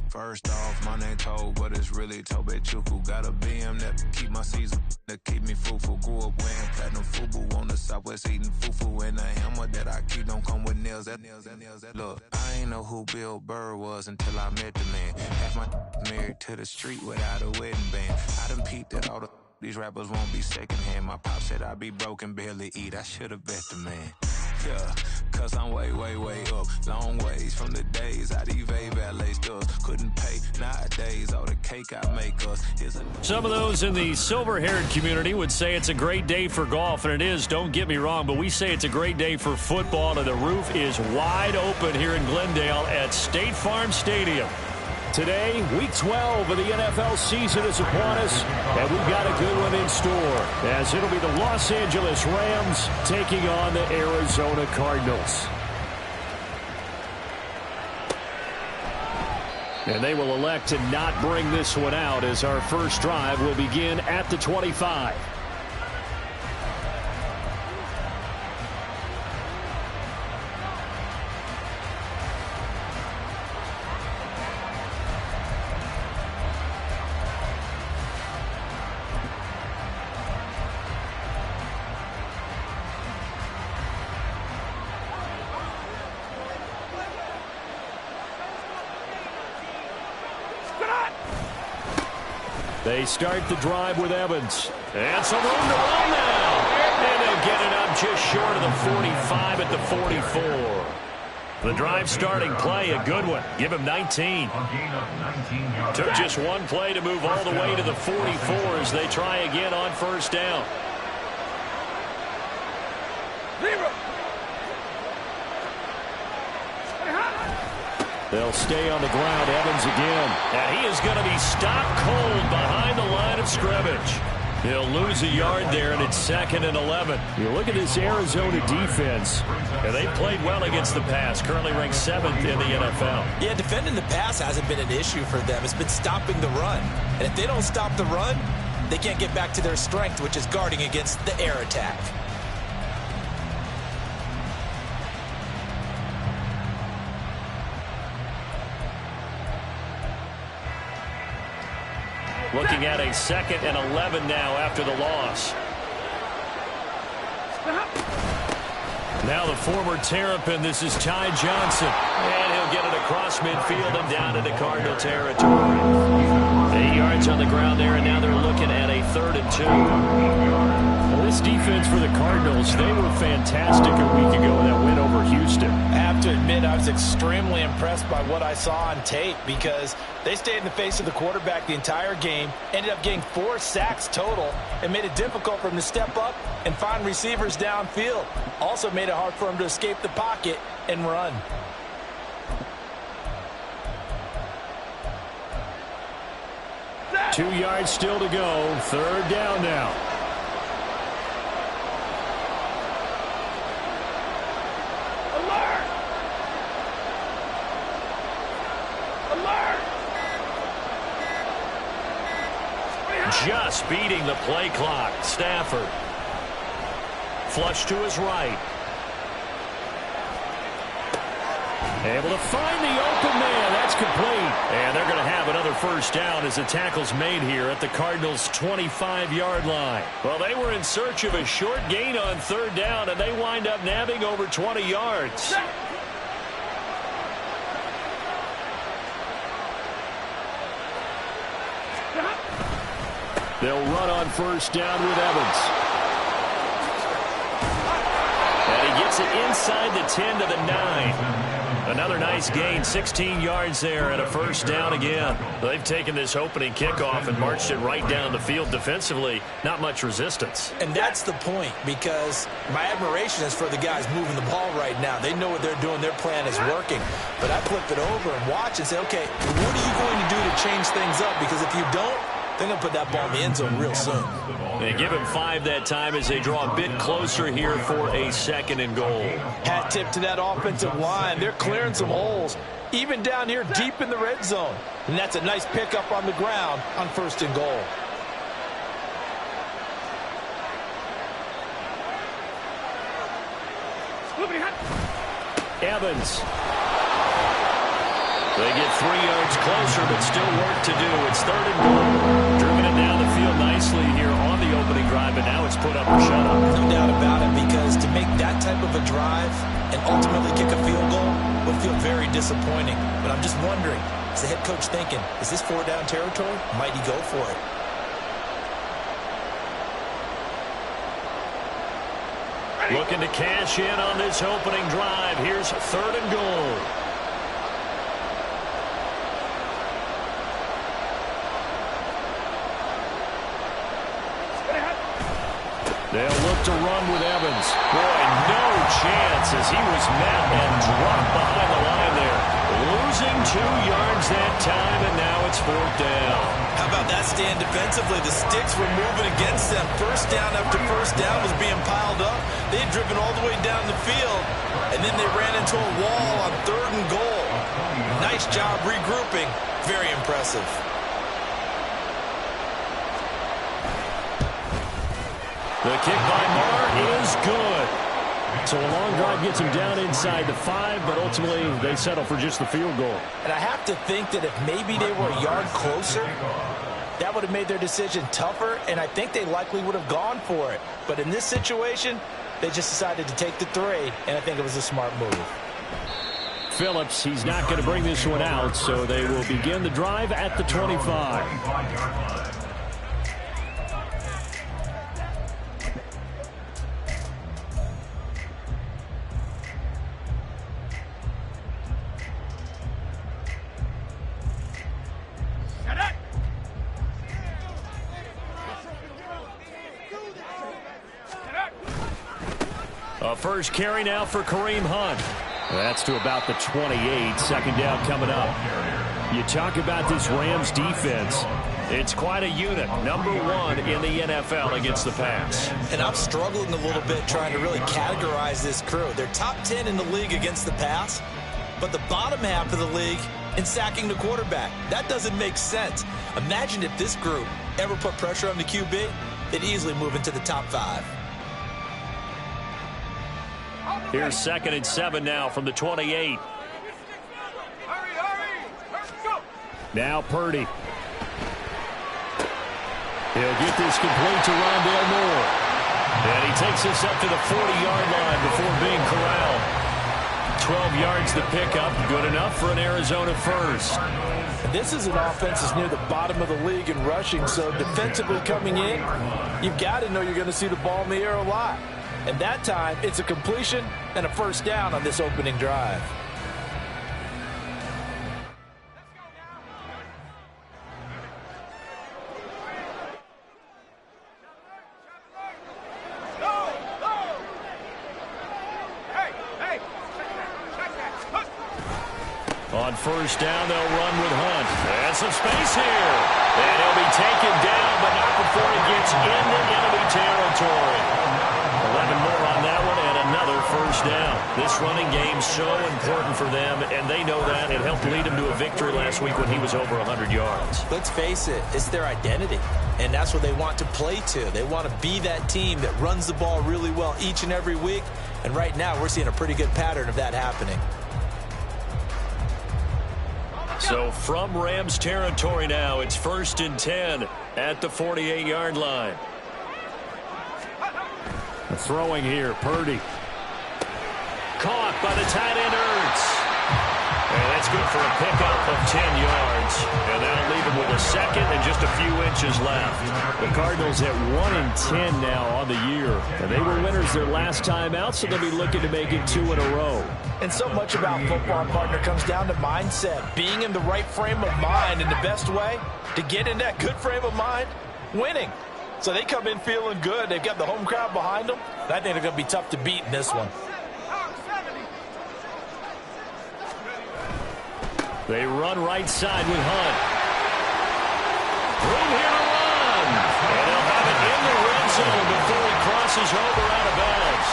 First off, my name Toe, but it's really Tobe Chuku. Got a BM that keep my season, that keep me fruitful. Grew up wearing platinum FUBU on the Southwest eating fufu. And the hammer that I keep don't come with nails. Look, I ain't know who Bill Burr was until I met the man. Half my married to the street without a wedding band. I done peeped at all these rappers won't be secondhand. My pop said I'd be broke and barely eat. I should've bet the man. Yeah, cause I'm way, way, way up. Long ways from the days I evade valet stores. Couldn't pay nowadays. All the cake I make us is a... Some of those in the silver-haired community would say it's a great day for golf, and it is, don't get me wrong, but we say it's a great day for football, and the roof is wide open here in Glendale at State Farm Stadium. Today, Week 12 of the NFL season is upon us, and we've got a good one in store, as it'll be the Los Angeles Rams taking on the Arizona Cardinals. And they will elect to not bring this one out, as our first drive will begin at the 25. They start the drive with Evans. And some room to run now. And they'll get it up just short of the 45 at the 44. The drive starting play, a good one. Give him 19. Took just one play to move all the way to the 44 as they try again on first down. They'll stay on the ground. Evans again. And he is going to be stopped cold behind the line of scrimmage. He'll lose a yard there, and it's 2nd and 11. You look at this Arizona defense, and they've played well against the pass, currently ranked 7th in the NFL. Yeah, defending the pass hasn't been an issue for them. It's been stopping the run. And if they don't stop the run, they can't get back to their strength, which is guarding against the air attack. Looking at a 2nd and 11 now after the loss. Now the former Terrapin, this is Ty Johnson. And he'll get it across midfield and down into Cardinal territory. 8 yards on the ground there, and now they're looking at a 3rd and 2. Well, this defense for the Cardinals, they were fantastic a week ago in that win over Houston. I have to admit, I was extremely impressed by what I saw on tape because they stayed in the face of the quarterback the entire game, ended up getting 4 sacks total, and made it difficult for him to step up and find receivers downfield. Also made it hard for him to escape the pocket and run. Two yards still to go. 3rd down now. Just beating the play clock. Stafford. Flush to his right. Able to find the open man. That's complete. And they're going to have another first down as the tackle's made here at the Cardinals' 25-yard line. Well, they were in search of a short gain on 3rd down, and they wind up nabbing over 20 yards. They'll run on first down with Evans. And he gets it inside the 10 to the 9. Another nice gain, 16 yards there and a first down again. They've taken this opening kickoff and marched it right down the field defensively. Not much resistance. And that's the point, because my admiration is for the guys moving the ball right now. They know what they're doing. Their plan is working. But I flip it over and watch and say, okay, what are you going to do to change things up? Because if you don't, they're going to put that ball in the end zone real soon. They give him 5 that time as they draw a bit closer here for a 2nd and goal. Hat tip to that offensive line. They're clearing some holes, even down here deep in the red zone. And that's a nice pickup on the ground on 1st and goal. Evans. They get 3 yards closer, but still work to do. It's 3rd and goal. Driven it down the field nicely here on the opening drive, but now it's put up or shut up. No doubt about it, because to make that type of a drive and ultimately kick a field goal would feel very disappointing. But I'm just wondering, is the head coach thinking, is this 4-down territory? Might he go for it? Looking to cash in on this opening drive. Here's 3rd and goal. They'll look to run with Evans. Boy, no chance as he was met and dropped behind the line there. Losing 2 yards that time, and now it's 4th down. How about that stand defensively? The sticks were moving against them. First down after first down was being piled up. They had driven all the way down the field, and then they ran into a wall on 3rd and goal. Nice job regrouping. Very impressive. The kick by Marr is good. So a long drive gets him down inside the 5, but ultimately they settle for just the field goal. And I have to think that if maybe they were a yard closer, that would have made their decision tougher, and I think they likely would have gone for it. But in this situation, they just decided to take the 3, and I think it was a smart move. Phillips, he's not going to bring this one out, so they will begin the drive at the 25. First carry now for Kareem Hunt. That's to about the 28. 2nd down coming up. You talk about this Rams defense. It's quite a unit. Number 1 in the NFL against the pass. And I'm struggling a little bit trying to really categorize this crew. They're top 10 in the league against the pass, but the bottom half of the league in sacking the quarterback. That doesn't make sense. Imagine if this group ever put pressure on the QB, they'd easily move into the top 5. Here's 2nd and 7 now from the 28. Now Purdy. He'll get this complete to Rondale Moore. And he takes this up to the 40-yard line before being corralled. 12 yards the pickup. Good enough for an Arizona first. This is an offense that's near the bottom of the league in rushing, so defensively coming in, you've got to know you're going to see the ball in the air a lot. And that time, it's a completion and a first down on this opening drive. On first down, they'll run with Hunt. And some space here. And he'll be taken down, but not before he gets into enemy territory. 11 more on that one, and another first down. This running game's so important for them, and they know that. It helped lead them to a victory last week when he was over 100 yards. Let's face it, it's their identity, and that's what they want to play to. They want to be that team that runs the ball really well each and every week, and right now we're seeing a pretty good pattern of that happening. So from Rams territory now, it's 1st and 10 at the 48-yard line. Throwing here, Purdy. Caught by the tight end, Ertz. And that's good for a pickup of 10 yards. And that'll leave him with a 2nd and just a few inches left. The Cardinals at 1-10 now on the year. And they were winners their last time out, so they'll be looking to make it 2 in a row. And so much about football, partner, comes down to mindset. Being in the right frame of mind, and the best way to get in that good frame of mind, winning. So they come in feeling good. They've got the home crowd behind them. I think they're going to be tough to beat in this one. They run right side with Hunt. Room here to run. And they'll have it in the red zone before he crosses over out of bounds.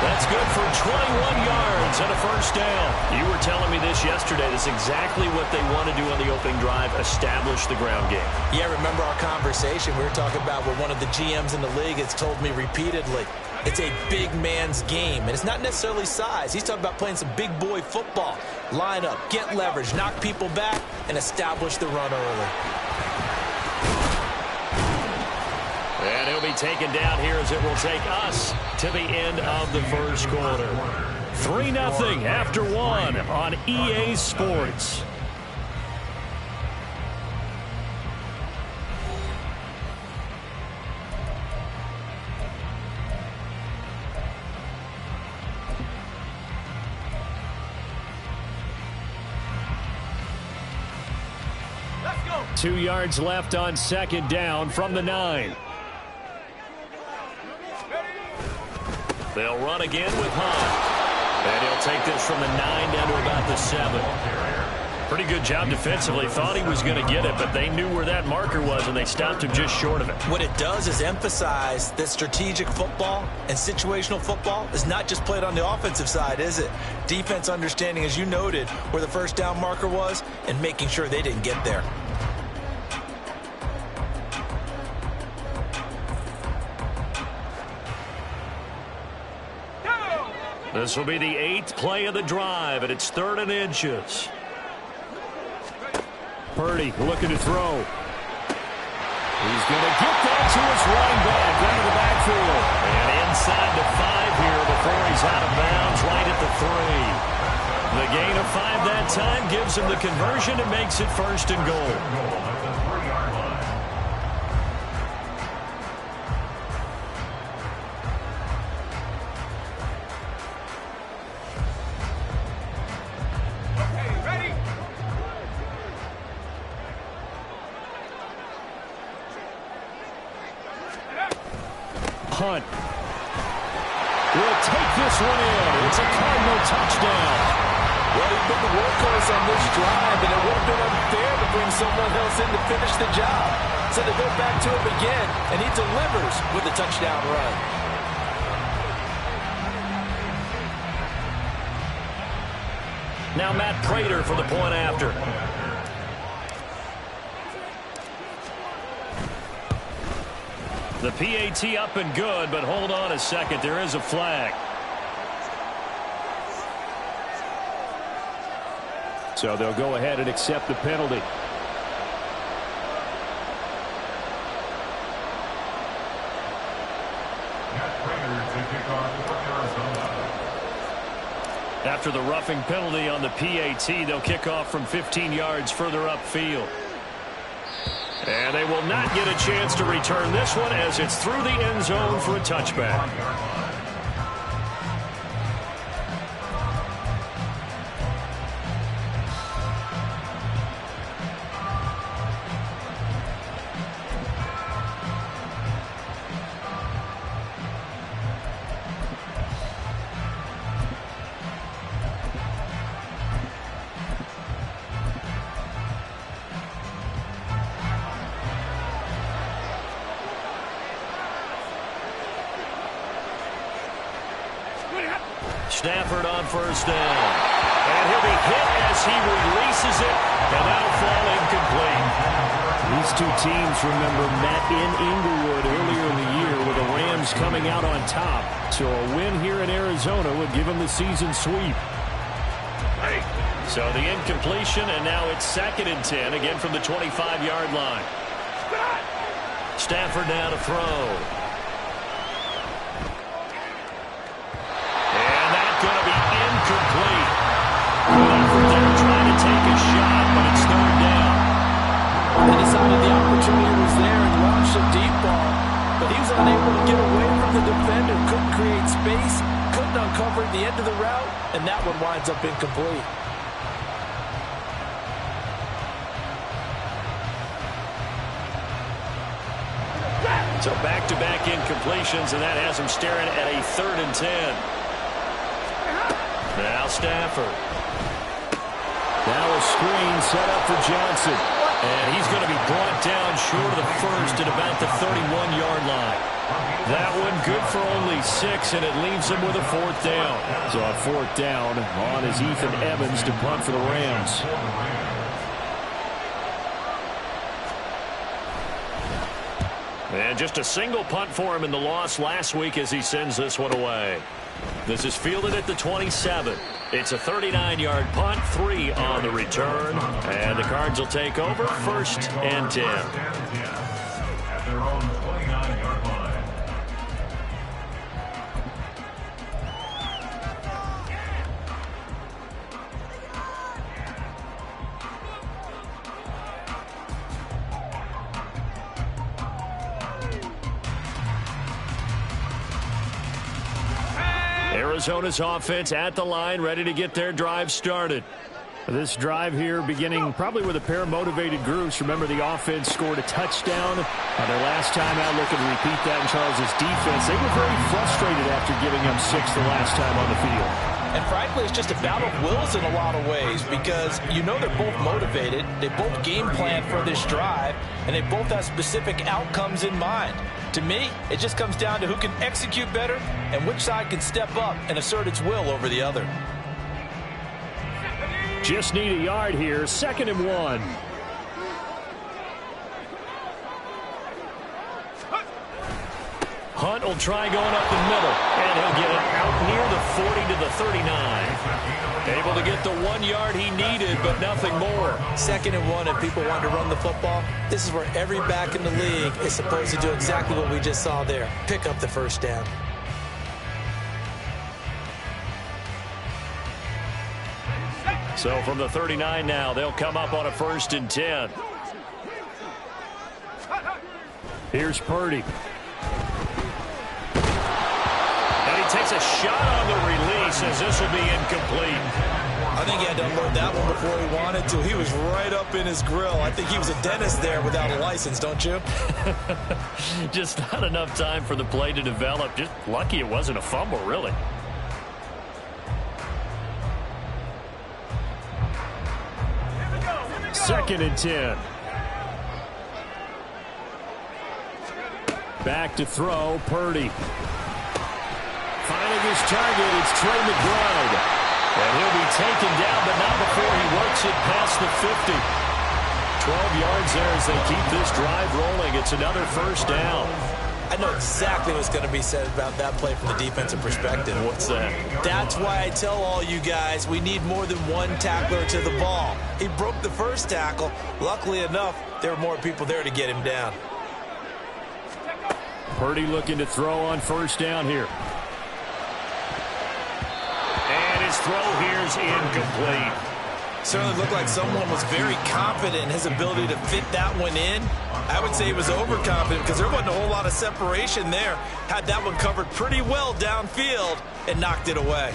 That's good for 21 yards and a first down. You were telling me this yesterday. That's exactly what they want to do on the opening drive, establish the ground game. Yeah, remember our conversation? We were talking about what one of the GMs in the league has told me repeatedly. It's a big man's game, and it's not necessarily size. He's talking about playing some big boy football. Line up, get leverage, knock people back, and establish the run early. And he'll be taken down here as it will take us to the end of the first quarter. 3-0 after 1 on EA Sports. Let's go. 2 yards left on second down from the 9. They'll run again with Hunt. And he'll take this from the 9 down to about the 7. Pretty good job defensively. Thought he was going to get it, but they knew where that marker was, and they stopped him just short of it. What it does is emphasize that strategic football and situational football is not just played on the offensive side, is it? Defense understanding, as you noted, where the first down marker was and making sure they didn't get there. This will be the 8th play of the drive, and it's 3rd and inches. Purdy looking to throw. He's going to get that to his running back out of the backfield. And inside the 5 here before he's out of bounds right at the 3. The gain of 5 that time gives him the conversion and makes it 1st and goal. Hunt will take this one in. It's a Cardinal touchdown. Well, he's been the workhorse on this drive, and it would have been unfair to bring someone else in to finish the job. So they go back to him again, and he delivers with a touchdown run. Now Matt Prater for the point after. The PAT up and good, but hold on a second. There is a flag. So they'll go ahead and accept the penalty. After the roughing penalty on the PAT, they'll kick off from 15 yards further upfield. And they will not get a chance to return this one as it's through the end zone for a touchback. Stafford on first down. And he'll be hit as he releases it, and that'll fall incomplete. These two teams, remember, met in Inglewood earlier in the year with the Rams coming out on top. So a win here in Arizona would give them the season sweep. So the incompletion, and now it's 2nd and 10, again from the 25-yard line. Stafford now to throw. Going to be incomplete. They're trying to take a shot, but it's 3rd down. They decided the opportunity was there and launched a deep ball, but he was unable to get away from the defender, couldn't create space, couldn't uncover the end of the route, and that one winds up incomplete. So back-to-back incompletions, and that has him staring at a 3rd and 10. Now Stafford. Now a screen set up for Johnson. And he's going to be brought down short of the first at about the 31-yard line. That one good for only 6, and it leaves him with a 4th down. So on 4th down, on is Ethan Evans to punt for the Rams. And just a single punt for him in the loss last week as he sends this one away. This is fielded at the 27. It's a 39-yard punt, 3 on the return. And the Cards will take over, 1st and 10. At their own 29-yard line. Arizona's offense at the line, ready to get their drive started. This drive here beginning probably with a pair of motivated groups. Remember, the offense scored a touchdown their last time out, looking to repeat that in Charles's defense. They were very frustrated after giving up 6 the last time on the field. And frankly, it's just a battle of wills in a lot of ways because you know they're both motivated, they both game plan for this drive, and they both have specific outcomes in mind. To me, it just comes down to who can execute better and which side can step up and assert its will over the other. Just need a yard here, 2nd and 1. Hunt will try going up the middle, and he'll get it out near the 40 to the 39. Able to get the 1 yard he needed, but nothing more. 2nd and 1, if people want to run the football, this is where every back in the league is supposed to do exactly what we just saw there. Pick up the 1st down. So from the 39 now, they'll come up on a 1st and 10. Here's Purdy. And he takes a shot on the release as this will be incomplete. I think he had to unload that one before he wanted to. He was right up in his grill. I think he was a dentist there without a license, don't you? Just not enough time for the play to develop. Just lucky it wasn't a fumble, really. Second and 10. Back to throw, Purdy. Finding his target, it's Trey McBride. And he'll be taken down, but not before he works it past the 50. 12 yards there as they keep this drive rolling. It's another 1st down. I know exactly what's going to be said about that play from the defensive perspective. What's that? That's why I tell all you guys we need more than one tackler to the ball. He broke the 1st tackle. Luckily enough, there were more people there to get him down. Purdy looking to throw on 1st down here. And his throw here's incomplete. Certainly looked like someone was very confident in his ability to fit that one in. I would say he was overconfident because there wasn't a whole lot of separation there. Had that one covered pretty well downfield and knocked it away.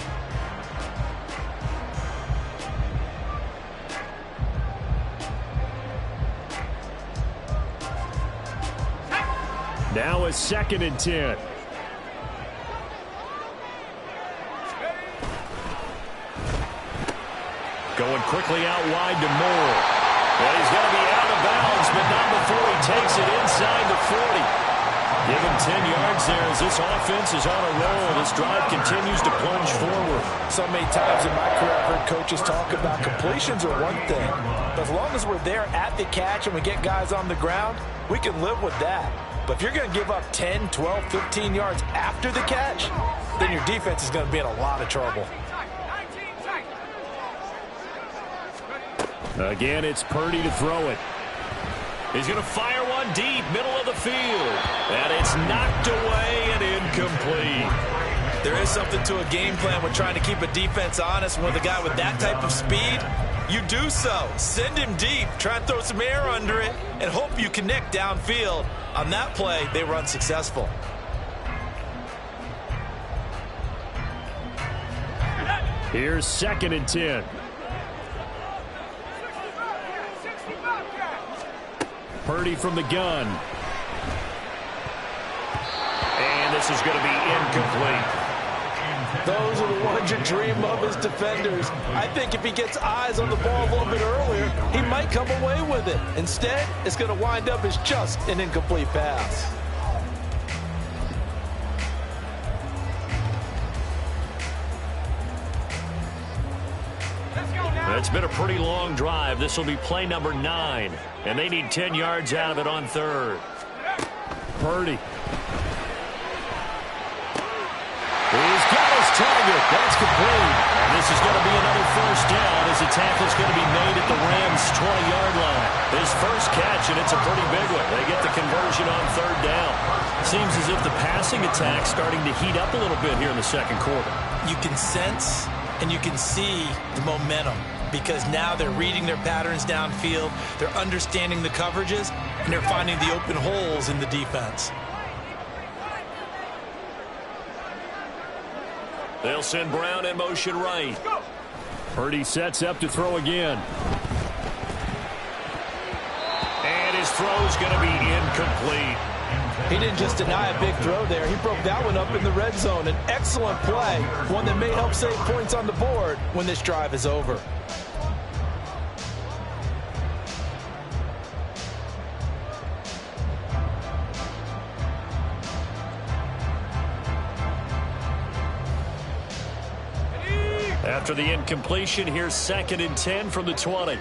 Now a 2nd and 10. Going quickly out wide to Moore. And he's going to be out of bounds, but not before he takes it inside the 40. Give him 10 yards there as this offense is on a roll. This drive continues to plunge forward. So many times in my career, I've heard coaches talk about completions are one thing. But as long as we're there at the catch and we get guys on the ground, we can live with that. But if you're going to give up 10, 12, 15 yards after the catch, then your defense is going to be in a lot of trouble. Again, it's Purdy to throw it. He's going to fire one deep, middle of the field. And it's knocked away and incomplete. There is something to a game plan with trying to keep a defense honest. And with a guy with that type of speed, you do so. Send him deep, try and throw some air under it, and hope you connect downfield. On that play, they were unsuccessful. Here's 2nd and 10. Purdy from the gun. And this is going to be incomplete. Those are the ones you dream of as defenders. I think if he gets eyes on the ball a little bit earlier, he might come away with it. Instead, it's going to wind up as just an incomplete pass. It's been a pretty long drive. This will be play number 9, and they need 10 yards out of it on third. Purdy. He's got his target. That's complete. And this is going to be another first down as the tackle's going to be made at the Rams' 20-yard line. His first catch, and it's a pretty big one. They get the conversion on third down. Seems as if the passing attack's starting to heat up a little bit here in the second quarter. You can sense and you can see the momentum because now they're reading their patterns downfield, they're understanding the coverages, and they're finding the open holes in the defense. They'll send Brown in motion right. Purdy sets up to throw again. And his throw's going to be incomplete. He didn't just deny a big throw there. He broke that one up in the red zone. An excellent play, one that may help save points on the board when this drive is over. After the incompletion, here's 2nd and 10 from the 20.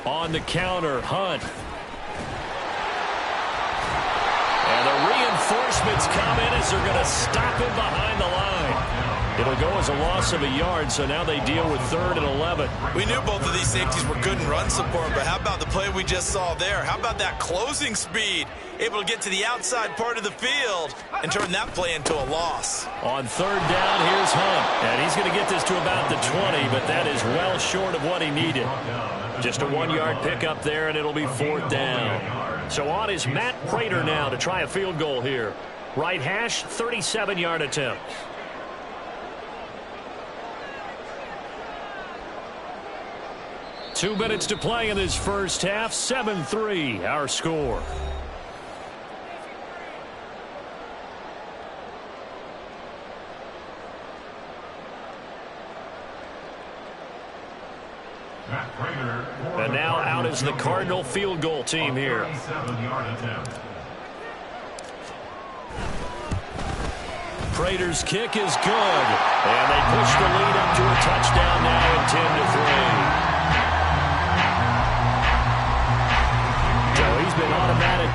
On the counter, Hunt. And the reinforcements come in as they're going to stop him behind the line. It'll go as a loss of a yard, so now they deal with 3rd and 11. We knew both of these safeties were good in run support, but how about the play we just saw there? How about that closing speed? Able to get to the outside part of the field and turn that play into a loss. On 3rd down, here's Hunt. And he's going to get this to about the 20, but that is well short of what he needed. Just a 1-yard pickup there, and it'll be 4th down. So on is Matt Prater now to try a field goal here. Right hash, 37-yard attempt. Two minutes to play in this first half. 7-3, our score. And now out is the Cardinal field goal team here. Prater's kick is good. And they push the lead up to a touchdown now at 10-3. So he's been automatic.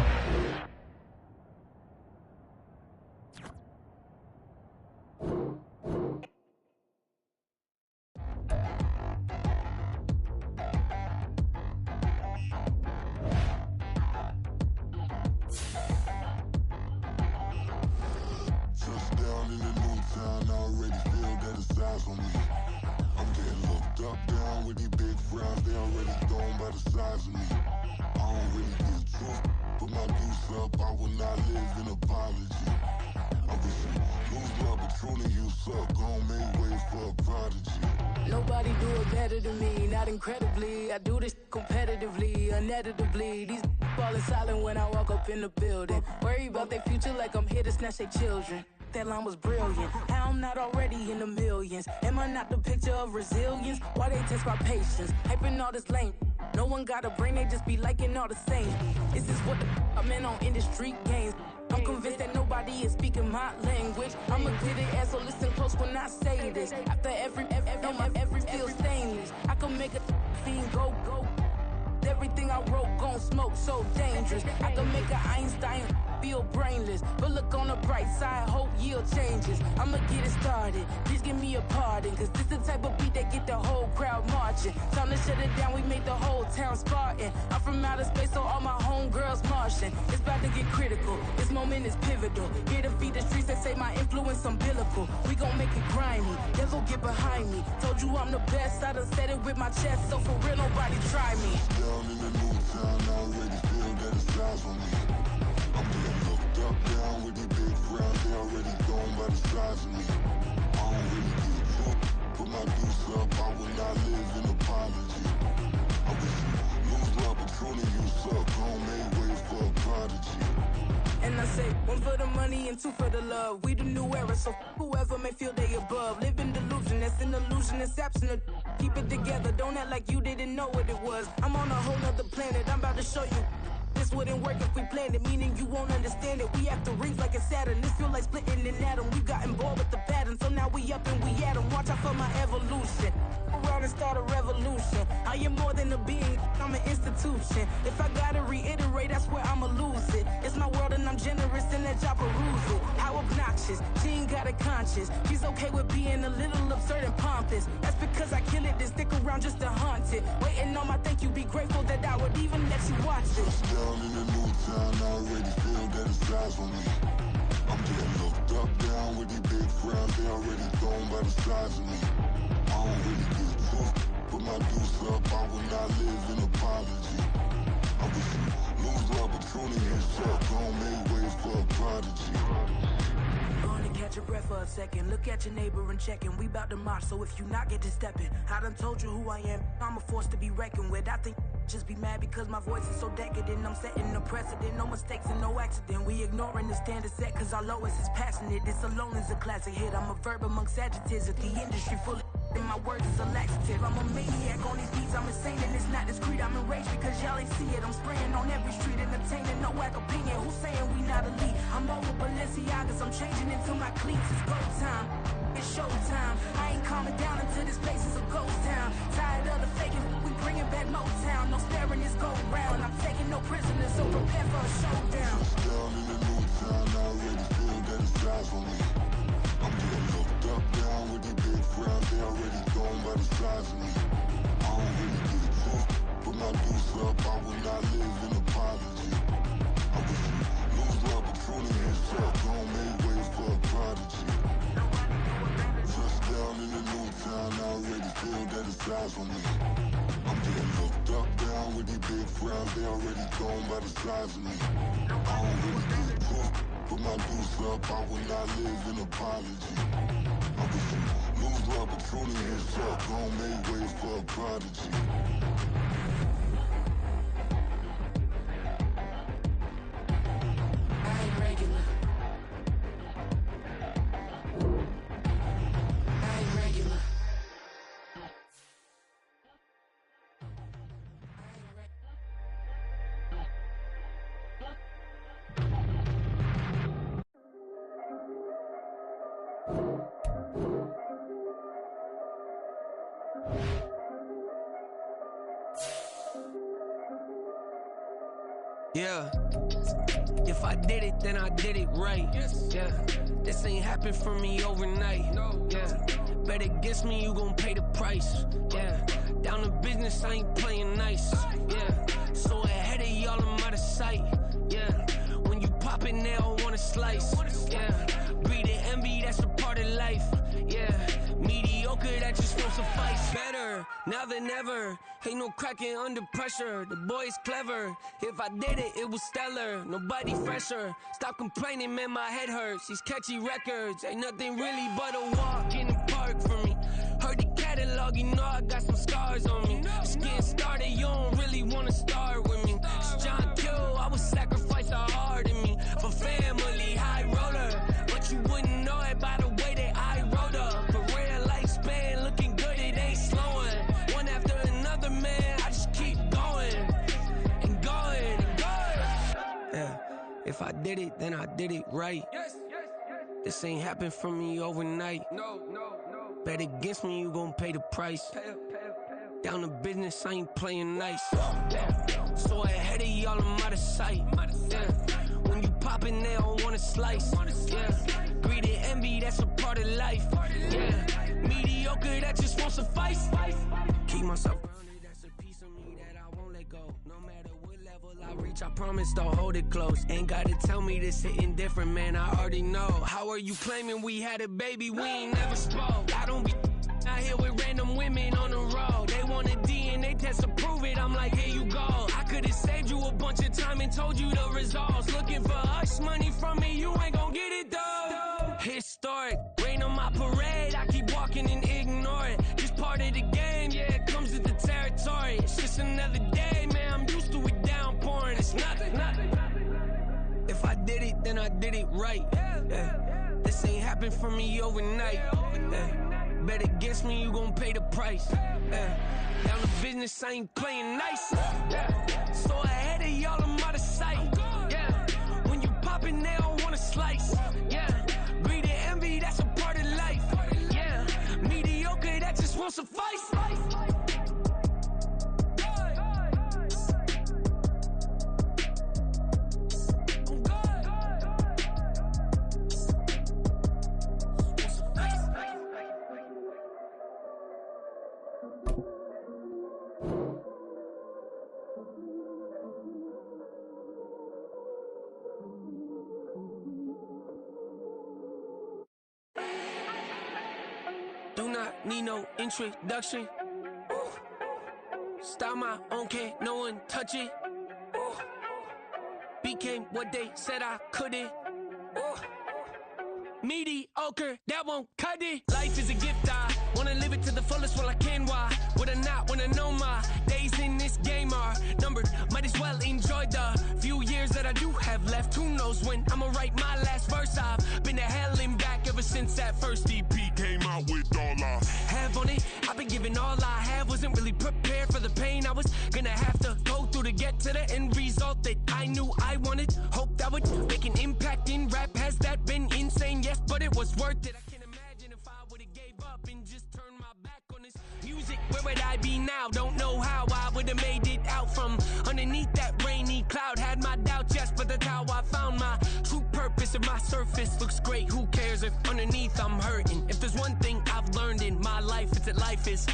Nobody do it better than me, not incredibly. I do this competitively, uneditably. These falling silent when I walk up in the building. Worry about their future like I'm here to snatch their children. That line was brilliant. How I'm not already in the millions. Am I not the picture of resilience? Why they test my patience? Hyping all this lame. No one got a brain, they just be liking all the same. This is what the I'm in on industry games. I'm convinced that nobody is speaking my language. I'm a good ass, so listen close when I say this. After every feel stainless. I can make a fiend go. Everything I wrote gon' smoke, so dangerous. I can make an Einstein feel brainless. But look on the bright side, hope yield changes. I'ma get it started, please give me a pardon. Cause this the type of beat that get the whole crowd marching. Time to shut it down, we made the whole town Spartan. I'm from outer space, so all my homegirls Martian. It's about to get critical, this moment is pivotal. Here to feed the streets that say my influence umbilical. We gon' make it grimy, devil get behind me. Told you I'm the best, I done said it with my chest. So for real, nobody try me. Down in the new town, I already feel that it's eyes on me. I'm getting looked up, down with these big crowds, they already gone by the size of me. I don't really get drunk, put my deuce up, I will not live in apology. I wish you lose love, but truly you suck, gon' make way for a prodigy. And I say, one for the money and two for the love. We the new era, so whoever may feel they above. Live in delusion, that's an illusion, it's absent. Keep it together, don't act like you didn't know what it was. I'm on a whole nother planet, I'm about to show you. This wouldn't work if we planned it, meaning you won't understand it. We have to rings like a Saturn. This feel like splitting an atom. We got involved with the pattern, so now we up and we at 'em. Watch out for my evolution. Around and start a revolution. I am more than a being, I'm an institution. If I gotta reiterate, that's where I'ma lose it. It's my world and I'm generous and that job peruse it. How obnoxious, she ain't got a conscience. She's okay with being a little absurd and pompous. That's because I kill it, then stick around just to haunt it. Waiting on my thank you, be grateful that I would even let you watch it. Down in the new town, I already feel that it's eyes on me. I'm getting looked up, down with these big crowds, they already thrown by the size of me. I don't really get took, put my deuce up, I will not live in apology. I wish you lose the opportunity and shut, don't make ways for a prodigy. Gonna catch your breath for a second. Look at your neighbor and check in. We bout to march, so if you not get to stepping, I done told you who I am. I'm a force to be reckoned with. I think just be mad because my voice is so decadent. I'm setting a precedent, no mistakes and no accident. We ignoring the standard set cause our lowest is passionate. This alone is a classic hit. I'm a verb amongst adjectives. If the industry full of and my words is a laxative. I'm a maniac on these beats, I'm insane and it's not discreet. I'm enraged because y'all ain't see it. I'm spraying on every street, entertaining, no whack opinion. Who's saying we not elite? I'm over Balenciagas, I'm changing into my cleats. It's go time, it's show time. I ain't calming down until this place is a ghost town. Tired of the faking, we bringing back Motown. No staring, this go round. I'm taking no prisoners, so prepare for a showdown. Down in the new town, I already feel that it's eyes on me. I'm getting looked up, down with these big crowds, they already thrown by the size of me. I don't really get took, put my deuce up, I will not live in apology. I wish you lose the opportunity and shut, don't make ways for a prodigy. Just down in the new town, I already feel that it's eyes on me. I'm getting looked up, down with these big crowds, they already thrown by the size of me. I don't really get took, put my deuce up, I will not live in apology. I wish you lose the opportunity and shut, don't make ways for a prodigy. I ain't regular. I ain't regular. Yeah, if I did it, then I did it right. Yeah, this ain't happened for me overnight. Yeah, bet against me, you gon' pay the price. Yeah, down to business, I ain't playing nice. Yeah, so ahead of y'all, I'm out of sight. Yeah, when you pop it, they don't wanna slice. Yeah, greed and envy, that's a part of life. Yeah, mediocre, that just won't suffice. Better now than ever. Ain't no cracking under pressure. The boy's clever. If I did it, it was stellar. Nobody fresher. Stop complaining, man, my head hurts. These catchy records ain't nothing really but a walk in the park for me. Heard the catalog, you know I got some scars on me. Just getting started, you don't really wanna start with me. It's John Q, I would sacrifice a heart in me for family, high roller. But you wouldn't know it by the way that I wrote up. For real lifespan, looking good, it ain't slowing. One after another, man, I just keep going and going and going. Yeah, if I did it, then I did it right. This ain't happened for me overnight. Bet against me, you gon' pay the price. Down to business, I ain't playing nice. So ahead of y'all, I'm out of sight. Yeah, when you poppin', they don't wanna slice. Yeah, greed and envy, that's a part of life. Yeah, mediocre, that just won't suffice. Keep myself grounded, that's a piece of me that I won't let go. No matter what level I reach, I promise to hold it close. Ain't gotta tell me this hitting different, man, I already know. How are you claiming we had a baby, we ain't never spoke? I don't be out here with random women on the road. They want a DNA test to prove it, I'm like, here you go. I could've saved you a bunch of time and told you the results. Looking for hush money from me, you ain't gon' get it though. Historic, rain on my parade, I keep walking and ignore it. Just part of the game, yeah, it comes with the territory. It's just another day, man, I'm used to it downpouring. It's nothing. If I did it, did it right. Yeah. This ain't happened for me overnight. Yeah. Bet against me, you gon' pay the price. Yeah. Down to business, I ain't playing nice. Yeah. So ahead of y'all, I'm out of sight. Yeah. When you poppin', they don't wanna slice. Yeah. Greed and envy, that's a part of life. Yeah. Mediocre, that just won't suffice. Do not need no introduction. Start my own, can't no one touch it. Became what they said I couldn't. Mediocre, that won't cut it. Life is a gift, I wanna live it to the fullest while I can. Why would I not wanna know my days in this game are numbered? Might as well enjoy the few years that I do have left. Who knows when I'ma write my last verse? I've been to hell and back ever since that first EP came out with all I have on it. I've been giving all I have, wasn't really prepared for the pain I was gonna have to go through to get to the end result that I knew I wanted. Hope that would make an impact in rap. Has that been insane? Yes, but it was worth it. I can't imagine if I would've gave up and just turned my back on this music. Where would I be now? Don't know how I would've made it out from underneath that rainy cloud. Had my doubts, yes, but that's how I found my true purpose. If my surface looks great, who cares if underneath I'm hurting? If there's one thing I've learned in my life, it's that life is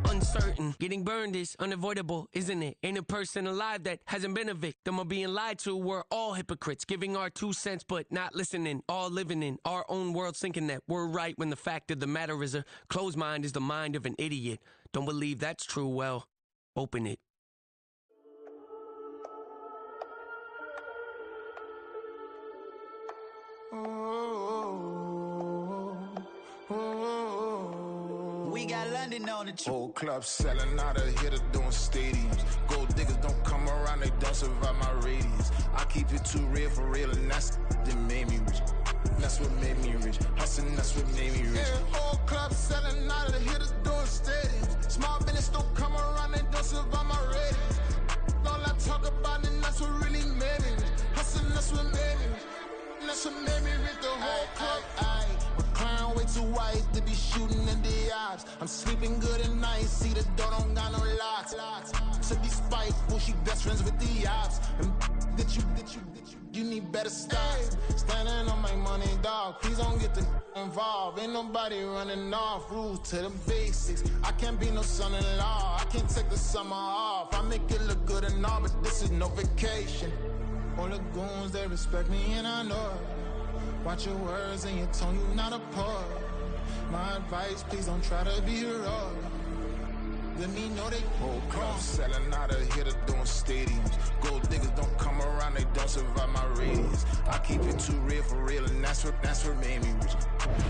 uncertain. Getting burned is unavoidable, isn't it? Ain't a person alive that hasn't been a victim of being lied to. We're all hypocrites, giving our 2 cents but not listening. All living in our own world, thinking that we're right when the fact of the matter is a closed mind is the mind of an idiot. Don't believe that's true? Well, open it. We got London on the trip. Whole club selling out of hitter doing stadiums. Gold diggers don't come around, they don't survive my radius. I keep it too real for real, and that's that made me rich. That's what made me rich. Hustling, that's what made me rich. Yeah, whole club selling out of the hitters doing stadiums. Small business don't come around, they don't survive my radius. All I talk about, and that's what really made me rich. Hustling, that's what made me rich. That's what made me rich. The whole club. McLaren way too white to be shooting in the ops. I'm sleeping good at night, see the door don't got no locks. To be spiteful, she best friends with the ops. And you need better stop. Standing on my money, dog. Please don't get the involved. Ain't nobody running off. Rules to the basics. I can't be no son-in-law. I can't take the summer off. I make it look good and all, but this is no vacation. All the goons, they respect me and I know it. Watch your words and your tone, you not a part. My advice, please don't try to be heroic. Let me know they whole club selling out of hitter doing stadiums. Gold diggers don't come around, they don't survive my radius. I keep it too real for real, and that's what made me rich.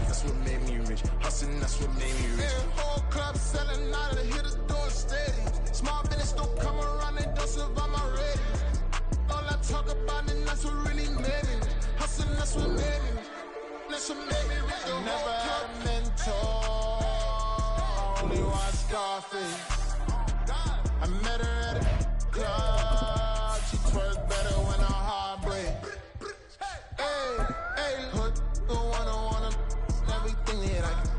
That's what made me rich. Hustling, that's what made me rich. Yeah, whole club selling out of the hitters doing stadiums. Small business don't come around, they don't survive my radius. All I talk about, and that's what really made me rich. Hustling, that's what made me rich. That's what made me rich. I never had a mentor. Only one Scarface. I met her at a club. She twerks better when her heart breaks. Hey, hood, the one I wanna, everything that I can.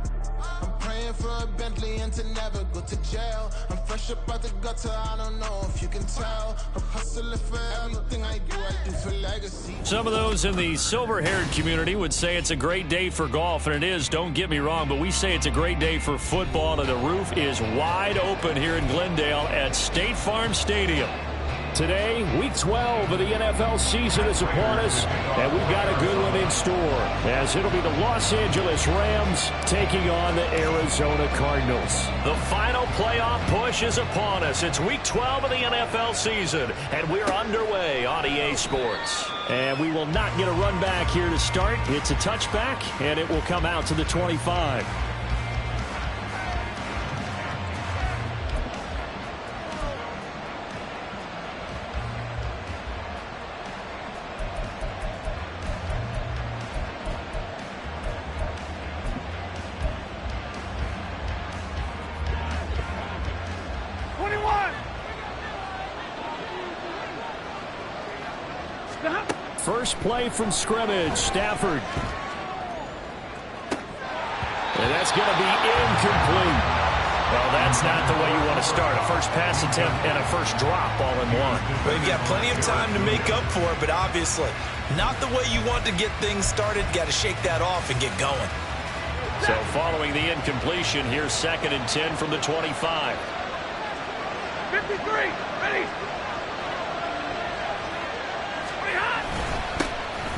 I'm praying for a Bentley and to never go to jail. I'm fresh up out the gutter, I don't know if you can tell. I'm hustling for everything I do for legacy. Some of those in the silver-haired community would say it's a great day for golf, and it is, don't get me wrong, but we say it's a great day for football, and the roof is wide open here in Glendale at State Farm Stadium. Today, Week 12 of the NFL season is upon us, and we've got a good one in store, as it'll be the Los Angeles Rams taking on the Arizona Cardinals. The final playoff push is upon us. It's Week 12 of the NFL season, and we're underway on EA Sports. And we will not get a run back here to start. It's a touchback, and it will come out to the 25. first play from scrimmage. Stafford. And that's going to be incomplete. Well, that's not the way you want to start. A first pass attempt and a first drop all in one. Well, you've got plenty of time to make up for it, but obviously not the way you want to get things started. Got to shake that off and get going. So following the incompletion, here's 2nd and 10 from the 25. 53, ready.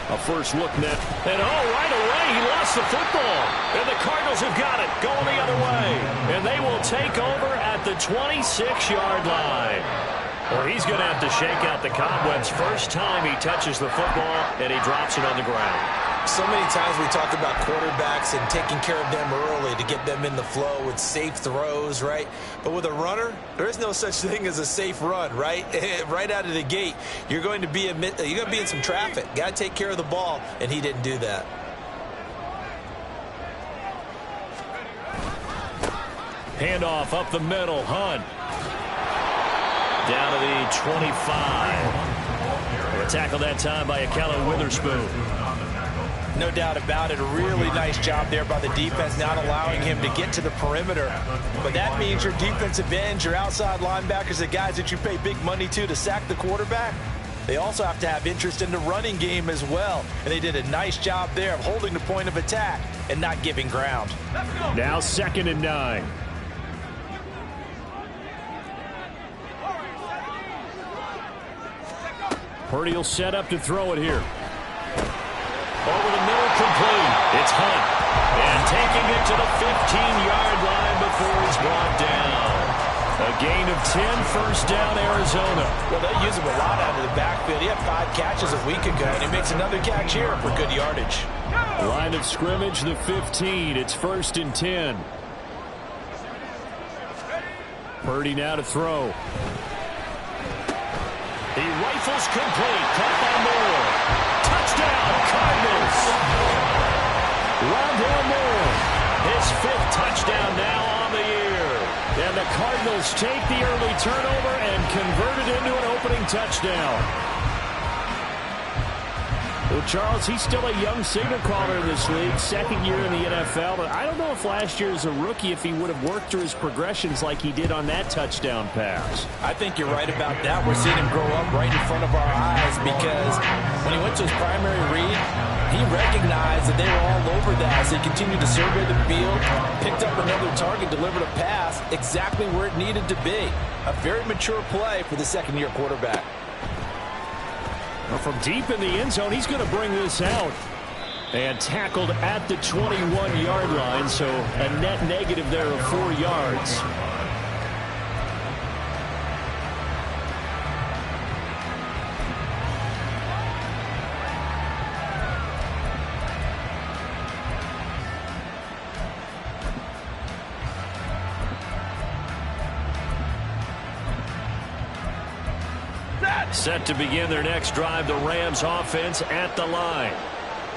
A first look net. And right away, he lost the football. And the Cardinals have got it, going the other way. And they will take over at the 26-yard line. Well, he's going to have to shake out the cobwebs first time he touches the football, and he drops it on the ground. So many times we talk about quarterbacks and taking care of them early to get them in the flow with safe throws, right? But with a runner, there is no such thing as a safe run, right? Right out of the gate, you're going to be in some traffic. Got to take care of the ball, and he didn't do that. Handoff up the middle, Hunt. Down to the 25. A tackle that time by Ahkello Witherspoon. No doubt about it. A really nice job there by the defense, not allowing him to get to the perimeter. But that means your defensive ends, your outside linebackers, the guys that you pay big money to sack the quarterback, they also have to have interest in the running game as well. And they did a nice job there of holding the point of attack and not giving ground. Now 2nd and 9. Purdy will set up to throw it here. Over the middle, complete. It's Hunt. And taking it to the 15-yard line before he's brought down. A gain of 10, first down, Arizona. Well, they use him a lot out of the backfield. He had 5 catches a week ago, and he makes another catch here for good yardage. Line of scrimmage, the 15. It's 1st and 10. Purdy now to throw. He rifles complete. Caught by Moore. Touchdown, Cardinals. Rondale Moore. His 5th touchdown now on the year. And the Cardinals take the early turnover and convert it into an opening touchdown. Well, Charles, he's still a young signal caller in this league, 2nd year in the NFL. But I don't know if last year as a rookie, if he would have worked through his progressions like he did on that touchdown pass. I think you're right about that. We're seeing him grow up right in front of our eyes because when he went to his primary read, he recognized that they were all over that as he continued to survey the field, picked up another target, delivered a pass exactly where it needed to be. A very mature play for the 2nd-year quarterback. Well, from deep in the end zone, he's going to bring this out. And tackled at the 21-yard line, so a net negative there of 4 yards. Set to begin their next drive, the Rams offense at the line.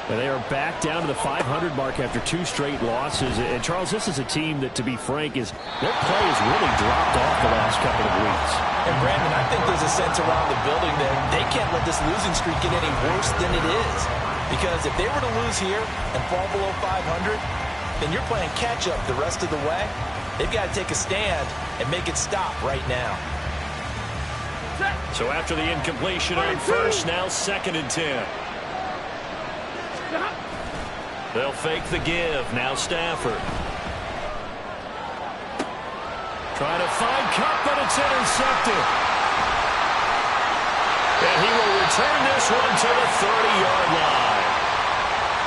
And they are back down to the 500 mark after 2 straight losses. And, Charles, this is a team that, to be frank, their play has really dropped off the last couple of weeks. And, Brandon, I think there's a sense around the building that they can't let this losing streak get any worse than it is. Because if they were to lose here and fall below 500, then you're playing catch-up the rest of the way. They've got to take a stand and make it stop right now. So after the incompletion on first, now 2nd and 10. They'll fake the give. Now Stafford. Trying to find Kupp, but it's intercepted. And he will return this one to the 30-yard line.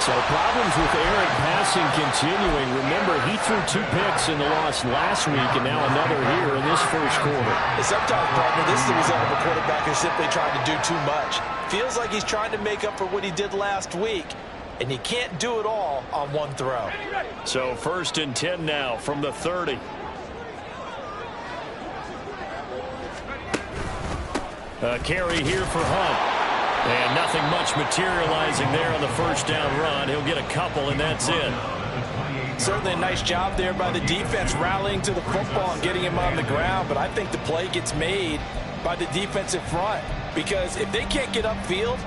So problems with errant passing continuing. Remember, he threw 2 picks in the loss last week, and now another here in this first quarter. And sometimes, partner, this is the result of a quarterback who's simply trying to do too much. Feels like he's trying to make up for what he did last week, and he can't do it all on one throw. So 1st and 10 now from the 30. A carry here for Hunt. And nothing much materializing there on the first down run. He'll get a couple, and that's it. Certainly a nice job there by the defense rallying to the football and getting him on the ground. But I think the play gets made by the defensive front. Because if they can't get upfield,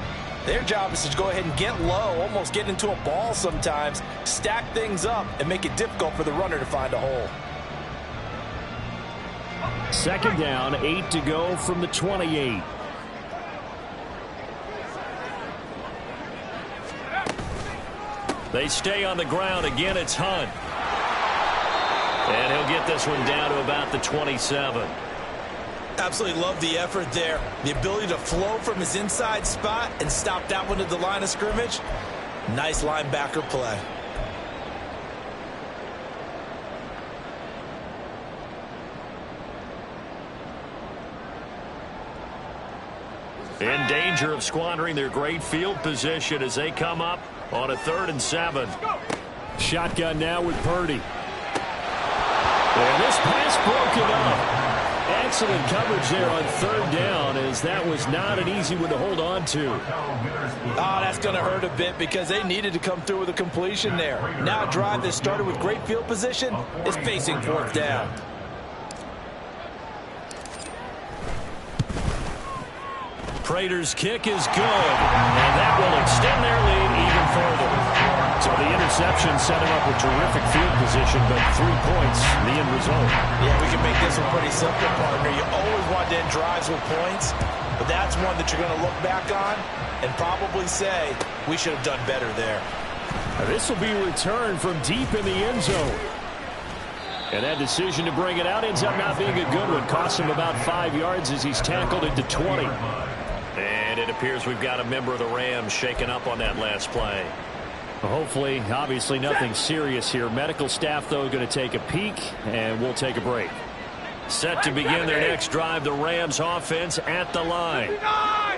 Their job is to go ahead and get low, almost get into a ball sometimes, stack things up, and make it difficult for the runner to find a hole. Second down, 8 to go from the 28. They stay on the ground. Again, it's Hunt. And he'll get this one down to about the 27. Absolutely love the effort there. The ability to flow from his inside spot and stop that one at the line of scrimmage. Nice linebacker play. In danger of squandering their great field position as they come up on a 3rd and 7. Shotgun now with Purdy. And this pass broken up. Excellent coverage there on 3rd down, as that was not an easy one to hold on to. Oh, that's going to hurt a bit because they needed to come through with a completion there. Now a drive that started with great field position is facing 4th down. Prater's kick is good, and that will extend their lead even further. So the interception set him up with terrific field position, but 3 points, the end result. Yeah, we can make this one pretty simple, partner. You always want to end drives with points, but that's one that you're going to look back on and probably say, we should have done better there. This will be returned from deep in the end zone. And that decision to bring it out ends up not being a good one. Costs him about 5 yards as he's tackled at the 20. And it appears we've got a member of the Rams shaken up on that last play. Hopefully, obviously nothing serious here. Medical staff, though, going to take a peek, and we'll take a break. Set to begin their next drive, the Rams offense at the line.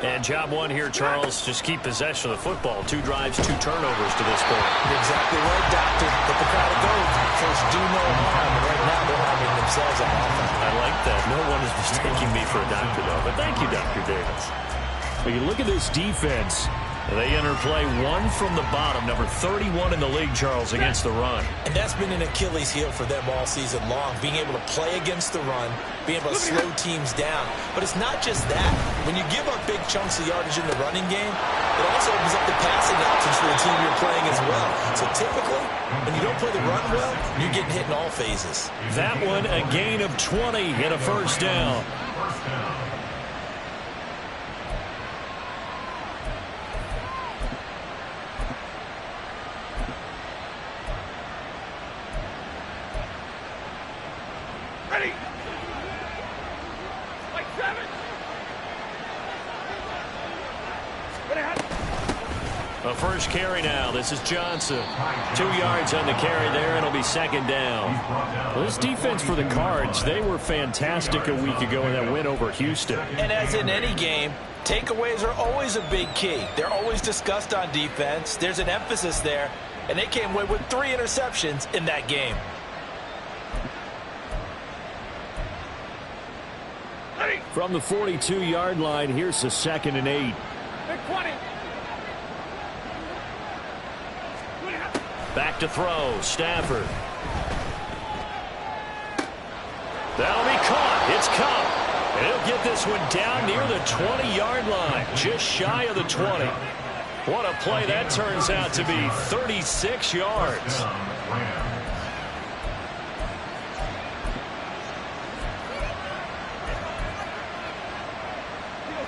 And job one here, Charles, just keep possession of the football. 2 drives, 2 turnovers to this point. You're exactly right, Doctor. But the crowd of gold first do no harm. And right now, they're harming themselves on offense. I like that. No one is mistaking me for a doctor, though. But thank you, Dr. Davis. When you look at this defense, they enter play 1 from the bottom, number 31 in the league, Charles, against the run. And that's been an Achilles heel for them all season long, being able to play against the run, being able to slow teams down. But it's not just that. When you give up big chunks of yardage in the running game, it also opens up the passing options for the team you're playing as well. So typically, when you don't play the run well, you're getting hit in all phases. That one, a gain of 20 and a 1st down. Ready. Like 7. A first carry now. This is Johnson. 2 yards on the carry there, and it'll be 2nd down. Well, this defense for the Cards, they were fantastic a week ago in that win over Houston. And as in any game, takeaways are always a big key. They're always discussed on defense. There's an emphasis there, and they came away with 3 interceptions in that game. From the 42-yard line, here's the 2nd and 8. Big 20. Back to throw, Stafford. That'll be caught. It's caught. And he'll get this one down near the 20-yard line, just shy of the 20. What a play that turns out to be, 36 yards.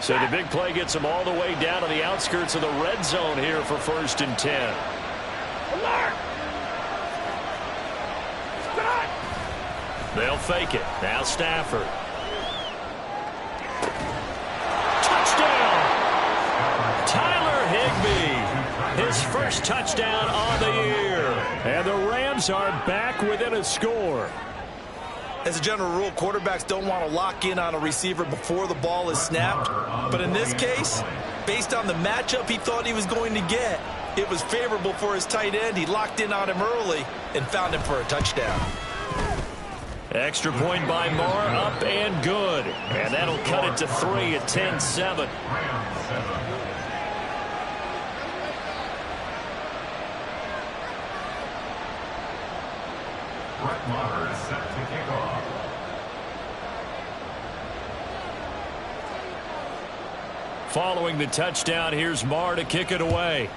So the big play gets them all the way down to the outskirts of the red zone here for 1st and 10. Alert! Stop! They'll fake it. Now Stafford. Touchdown! Tyler Higbee. His first touchdown on the year. And the Rams are back within a score. As a general rule, quarterbacks don't want to lock in on a receiver before the ball is snapped. But in this case, based on the matchup he thought he was going to get, it was favorable for his tight end. He locked in on him early and found him for a touchdown. Extra point by Moore, up and good. And that'll cut it to 3 at 10-7. Brett Maher is set to kick off. Following the touchdown, here's Marr to kick it away.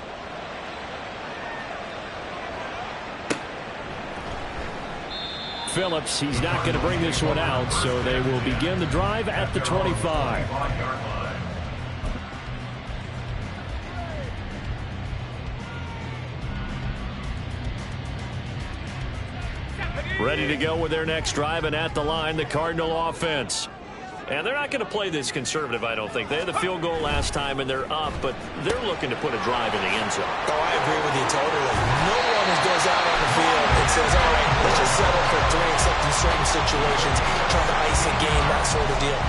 Phillips, he's not going to bring this one out, so they will begin the drive at the 25. Ready to go with their next drive, and at the line, the Cardinal offense. And they're not going to play this conservative, I don't think. They had the field goal last time, and they're up, but they're looking to put a drive in the end zone. Oh, I agree with you totally. No one goes out on the field and says, all right, let's just settle for 3, except in certain situations, trying to ice a game, that sort of deal.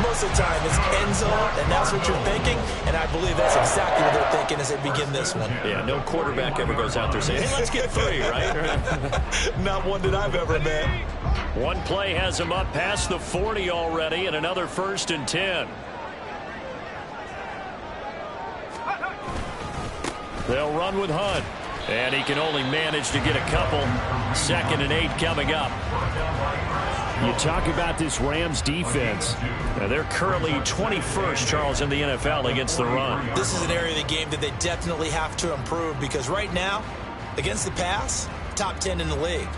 Most of the time, it's end zone, and that's what you're thinking, and I believe that's exactly what they're thinking as they begin this one. Yeah, no quarterback ever goes out there saying, hey, let's get 3, right? Not one that I've ever met. One play has him up past the 40 already, and another 1st and 10. They'll run with Hunt, and he can only manage to get a couple. 2nd and 8 coming up. You talk about this Rams defense. Now they're currently 21st, Charles, in the NFL against the run. This is an area of the game that they definitely have to improve, because right now, against the pass, top 10 in the league.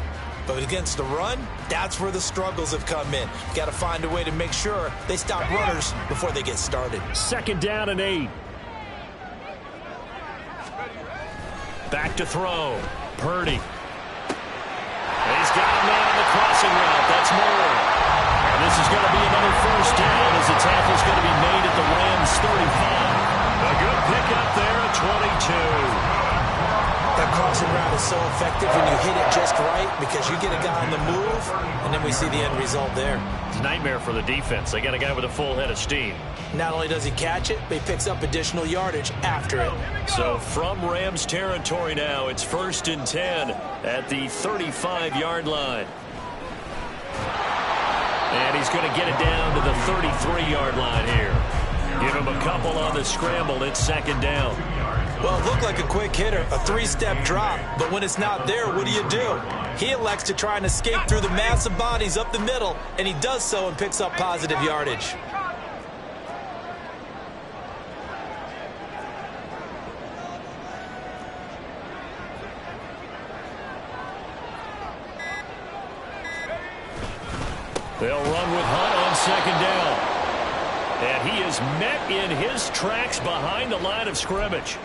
But against the run, that's where the struggles have come in. Got to find a way to make sure they stop runners before they get started. 2nd down and 8. Back to throw. Purdy. He's got a man on the crossing route. That's Moore. And this is going to be another 1st down as the tackle's going to be made at the Rams 35. A good pickup there at 22. That crossing route is so effective when you hit it just right, because you get a guy on the move, and then we see the end result there. It's a nightmare for the defense. They got a guy with a full head of steam. Not only does he catch it, but he picks up additional yardage after it. So from Rams territory now, it's 1st and 10 at the 35-yard line. And he's going to get it down to the 33-yard line here. Give him a couple on the scramble. It's 2nd down. Well, it looked like a quick hitter, a 3-step drop. But when it's not there, what do? He elects to try and escape through the massive bodies up the middle, and he does so and picks up positive yardage. They'll run with Hunt on 2nd down. And he is met in his tracks behind the line of scrimmage.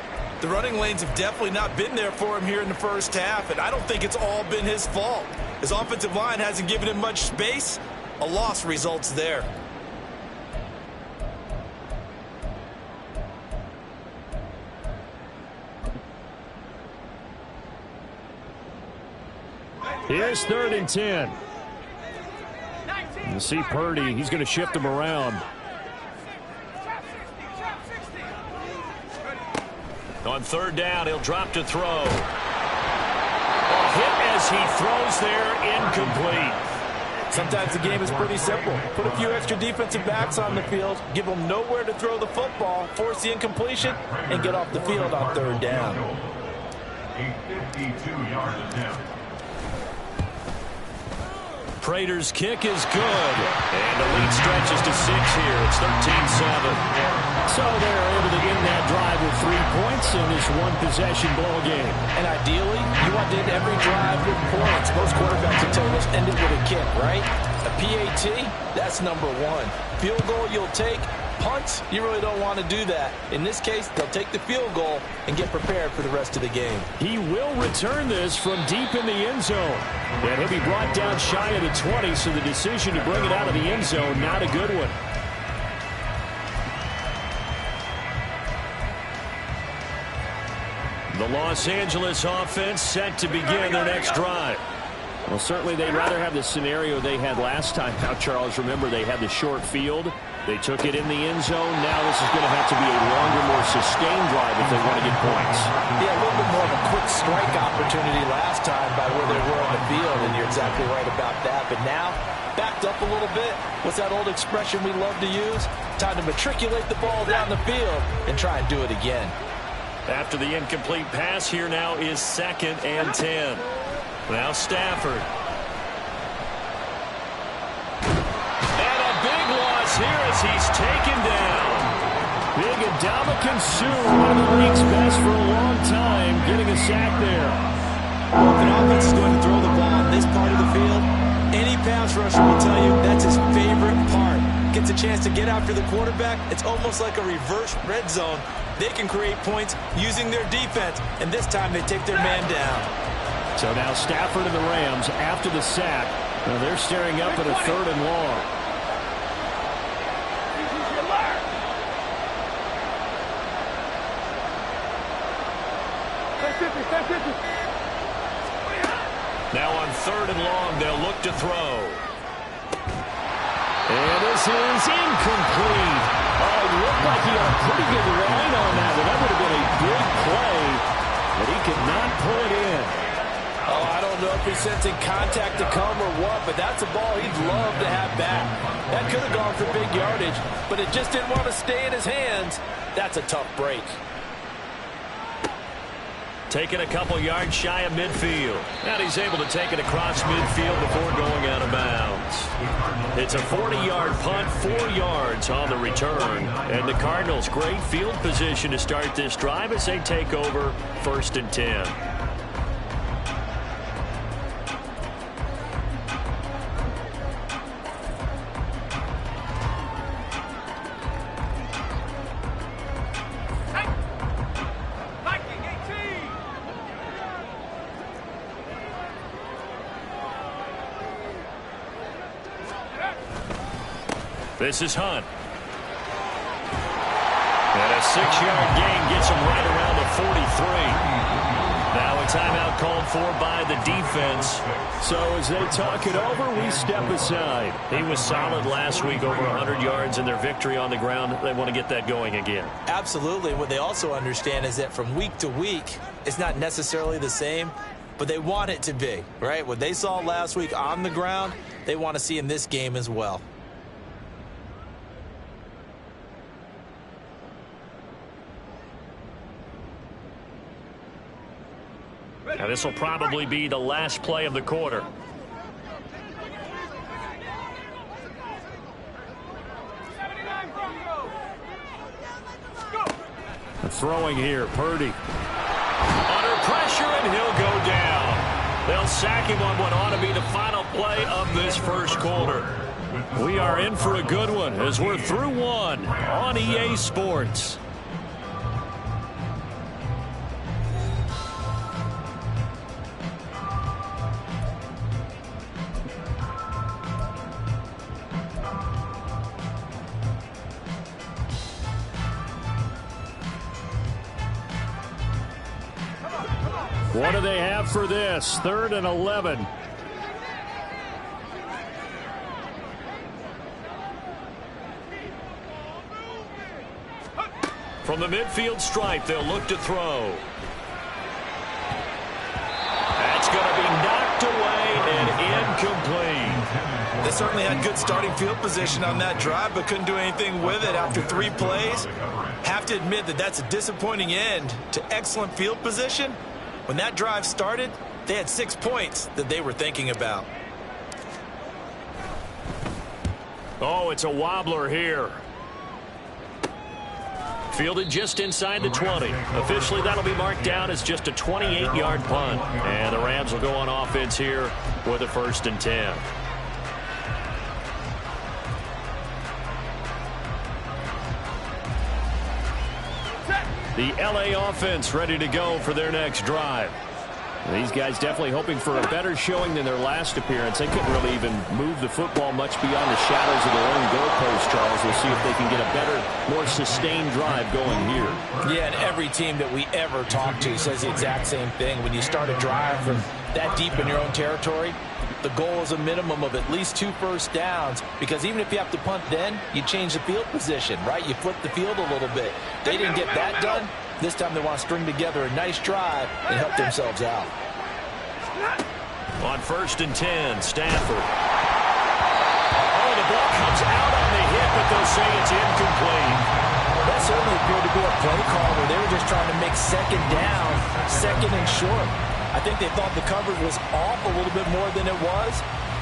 The running lanes have definitely not been there for him here in the first half, and I don't think it's all been his fault. His offensive line hasn't given him much space. A loss results there. Here's 3rd and 10. You see Purdy, he's going to shift him around. On 3rd down, he'll drop to throw. A hit as he throws there, incomplete. Sometimes the game is pretty simple. Put a few extra defensive backs on the field, give them nowhere to throw the football, force the incompletion, and get off the field on 3rd down. A 52-yard attempt. Prater's kick is good. And the lead stretches to 6 here. It's 13-7. So they're able to end that drive with 3 points in this one-possession ball game. And ideally, you want to end every drive with points. Most quarterbacks will tell us end it with a kick, right? A PAT, that's number 1. Field goal you'll take. Punts, you really don't want to do that. In this case, they'll take the field goal and get prepared for the rest of the game. He will return this from deep in the end zone. And he'll be brought down shy of the 20, so the decision to bring it out of the end zone, not a good one. The Los Angeles offense set to begin their next drive. Well, certainly they'd rather have the scenario they had last time. Now, Charles, remember they had the short field. They took it in the end zone. Now this is going to have to be a longer, more sustained drive if they want to get points. Yeah, a little bit more of a quick strike opportunity last time by where they were on the field, and you're exactly right about that. But now, backed up a little bit. What's that old expression we love to use? Time to matriculate the ball down the field and try and do it again. After the incomplete pass, here now is 2nd and 10. Now Stafford. And a big loss here as he's taken down. Big Ndamukong Suh, one of the league's best for a long time, getting a sack there. If an offense is going to throw the ball on this part of the field, any pass rusher will tell you that's his favorite part. Gets a chance to get after the quarterback. It's almost like a reverse red zone. They can create points using their defense, and this time they take their man down. So now Stafford and the Rams after the sack. Now they're staring up at a 3rd and long. Now on 3rd and long, they'll look to throw. And this is incomplete. Oh, it looked like he had a pretty good line on that one. That would have been a big play, but he could not pull it in. Oh, I don't know if he's sensing contact to come or what, but that's a ball he'd love to have back. That could have gone for big yardage, but it just didn't want to stay in his hands. That's a tough break. Taking a couple yards shy of midfield. And he's able to take it across midfield before going out of bounds. It's a 40-yard punt, 4 yards on the return. And the Cardinals, great field position to start this drive as they take over 1st and 10. This is Hunt. And a 6-yard gain gets him right around the 43. Now a timeout called for by the defense. So as they talk it over, we step aside. He was solid last week, over 100 yards in their victory on the ground. They want to get that going again. Absolutely. What they also understand is that from week to week, it's not necessarily the same, but they want it to be, right? What they saw last week on the ground, they want to see in this game as well. Now this will probably be the last play of the quarter. Throwing here, Purdy. Under pressure, and he'll go down. They'll sack him on what ought to be the final play of this first quarter. We are in for a good one as we're through one on EA Sports. What do they have for this? 3rd and 11. From the midfield stripe, they'll look to throw. That's going to be knocked away and incomplete. They certainly had good starting field position on that drive, but couldn't do anything with it after 3 plays. Have to admit that that's a disappointing end to excellent field position. When that drive started, they had 6 points that they were thinking about. Oh, it's a wobbler here. Fielded just inside the 20. Officially, that'll be marked down as just a 28-yard punt. And the Rams will go on offense here with a 1st and 10. The LA offense ready to go for their next drive. These guys definitely hoping for a better showing than their last appearance. They couldn't really even move the football much beyond the shadows of their own goalpost, Charles. We'll see if they can get a better, more sustained drive going here. Yeah, and every team that we ever talk to says the exact same thing. When you start a drive from that deep in your own territory, the goal is a minimum of at least 2 first downs, because even if you have to punt then, you change the field position, right? You flip the field a little bit. They didn't get that done. This time they want to string together a nice drive and help themselves out. On 1st and 10, Stafford. Oh, the ball comes out on the hit, but they'll say it's incomplete. That certainly appeared to be a play call where they were just trying to make 2nd down, 2nd and short. I think they thought the coverage was off a little bit more than it was.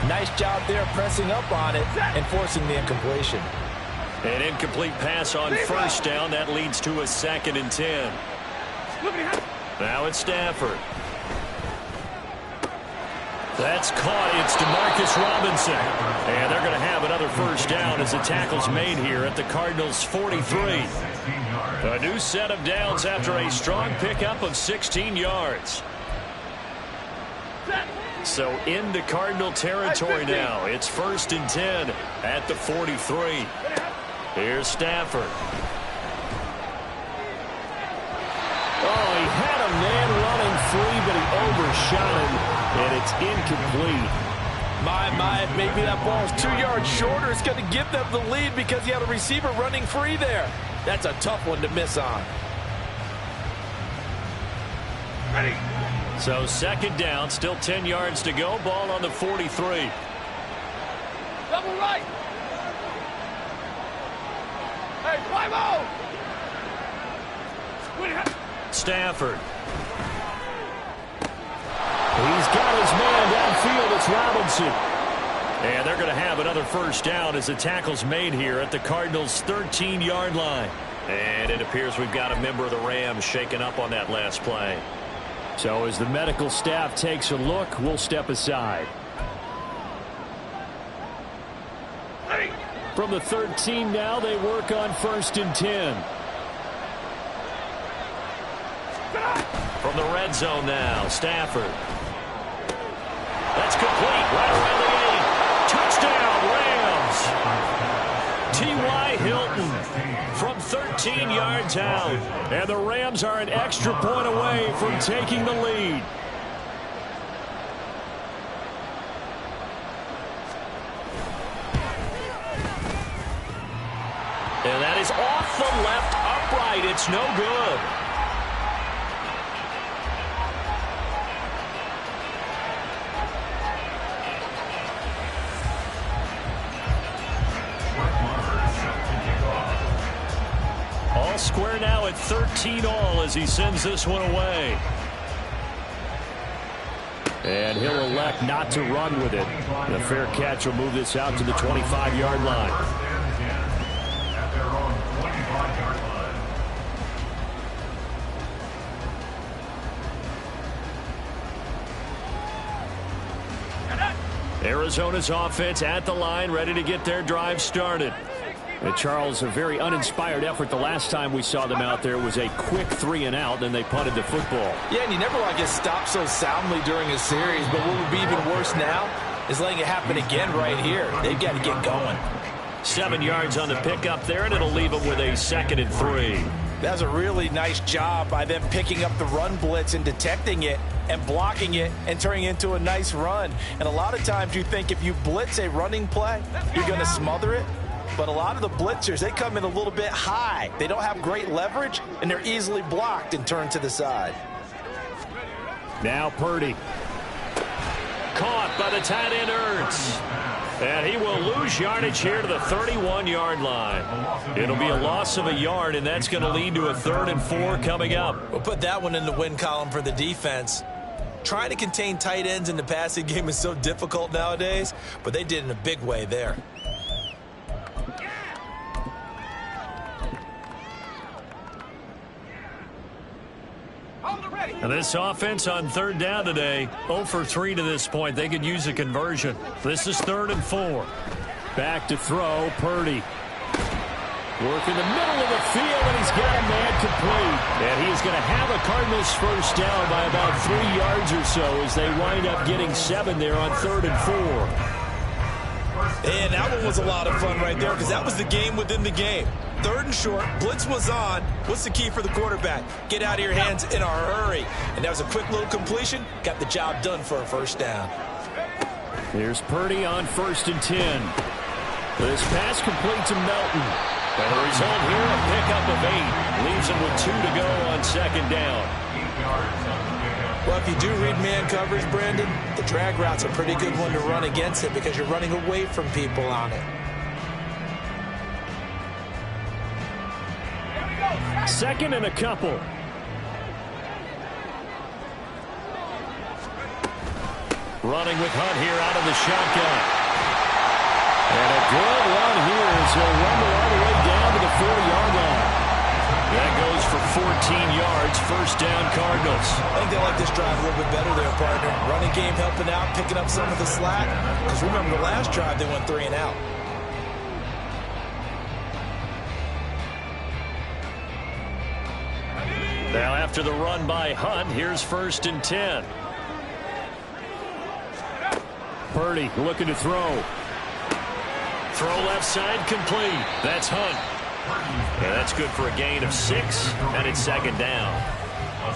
Nice job there pressing up on it and forcing the incompletion. An incomplete pass on first down. That leads to a 2nd and 10. Now it's Stafford. That's caught. It's DeMarcus Robinson. And they're going to have another first down as the tackle's made here at the Cardinals' 43. A new set of downs after a strong pickup of 16 yards. So into Cardinal territory now. It's 1st and 10 at the 43. Here's Stafford. Oh, he had a man running free, but he overshot him, and it's incomplete. Maybe that ball's 2 yards shorter. It's going to give them the lead because he had a receiver running free there. That's a tough one to miss on. Ready. So 2nd down, still 10 yards to go. Ball on the 43. Double right. Hey, 5-0. Stafford. He's got his man downfield. It's Robinson. And they're going to have another first down as the tackle's made here at the Cardinals' 13-yard line. And it appears we've got a member of the Rams shaken up on that last play. So as the medical staff takes a look, we'll step aside. Ready. From the 13 now, they work on 1st and 10. From the red zone now, Stafford. That's complete. Right around the 8. Touchdown, Rams. T.Y. Hilton from 13 yards out. And the Rams are an extra point away from taking the lead. And that is off the left upright. It's no good. All square now at 13-all as he sends this one away. And he'll elect not to run with it. The fair catch will move this out to the 25-yard line. At their own 25-yard line. Arizona's offense at the line, ready to get their drive started. And Charles, a very uninspired effort the last time we saw them out there was a quick 3-and-out, then they punted the football. Yeah, and you never want to get stopped so soundly during a series, but what would be even worse now is letting it happen again right here. They've got to get going. 7 yards on the pickup there, and it'll leave them with a 2nd and 3. That was a really nice job by them picking up the run blitz and detecting it and blocking it and turning it into a nice run. And a lot of times you think if you blitz a running play, you're going to smother it. But a lot of the blitzers, they come in a little bit high. They don't have great leverage, and they're easily blocked and turned to the side. Now Purdy. Caught by the tight end Ertz. And he will lose yardage here to the 31-yard line. It'll be a loss of a yard, and that's going to lead to a 3rd and 4 coming up. We'll put that one in the win column for the defense. Trying to contain tight ends in the passing game is so difficult nowadays, but they did in a big way there. And this offense on 3rd down today, 0 for 3 to this point. They could use a conversion. This is 3rd and 4. Back to throw, Purdy. Work in the middle of the field, and he's got a man complete. And he's going to have a Cardinals first down by about 3 yards or so as they wind up getting 7 there on 3rd and 4. And that one was a lot of fun right there because that was the game within the game. 3rd and short, blitz was on. What's the key for the quarterback? Get out of your hands in a hurry. And that was a quick little completion. Got the job done for a first down. Here's Purdy on 1st and 10. This pass complete to Melton. And the result here, a pickup of 8. Leaves him with 2 to go on 2nd down. 8 yards on the pickup. Well, if you do read man coverage, Brandon, the drag route's a pretty good one to run against it because you're running away from people on it. 2nd and a couple. Running with Hunt here out of the shotgun. And a good run here as he'll rumble all the way down to the 4-yard line. That goes for 14 yards, first down Cardinals. I think they like this drive a little bit better there, partner. Running game helping out, picking up some of the slack. Because remember, the last drive they went 3 and out. Now after the run by Hunt, here's 1st and 10. Purdy looking to throw. Throw left side complete. That's Hunt. Yeah, that's good for a gain of 6, and it's 2nd down.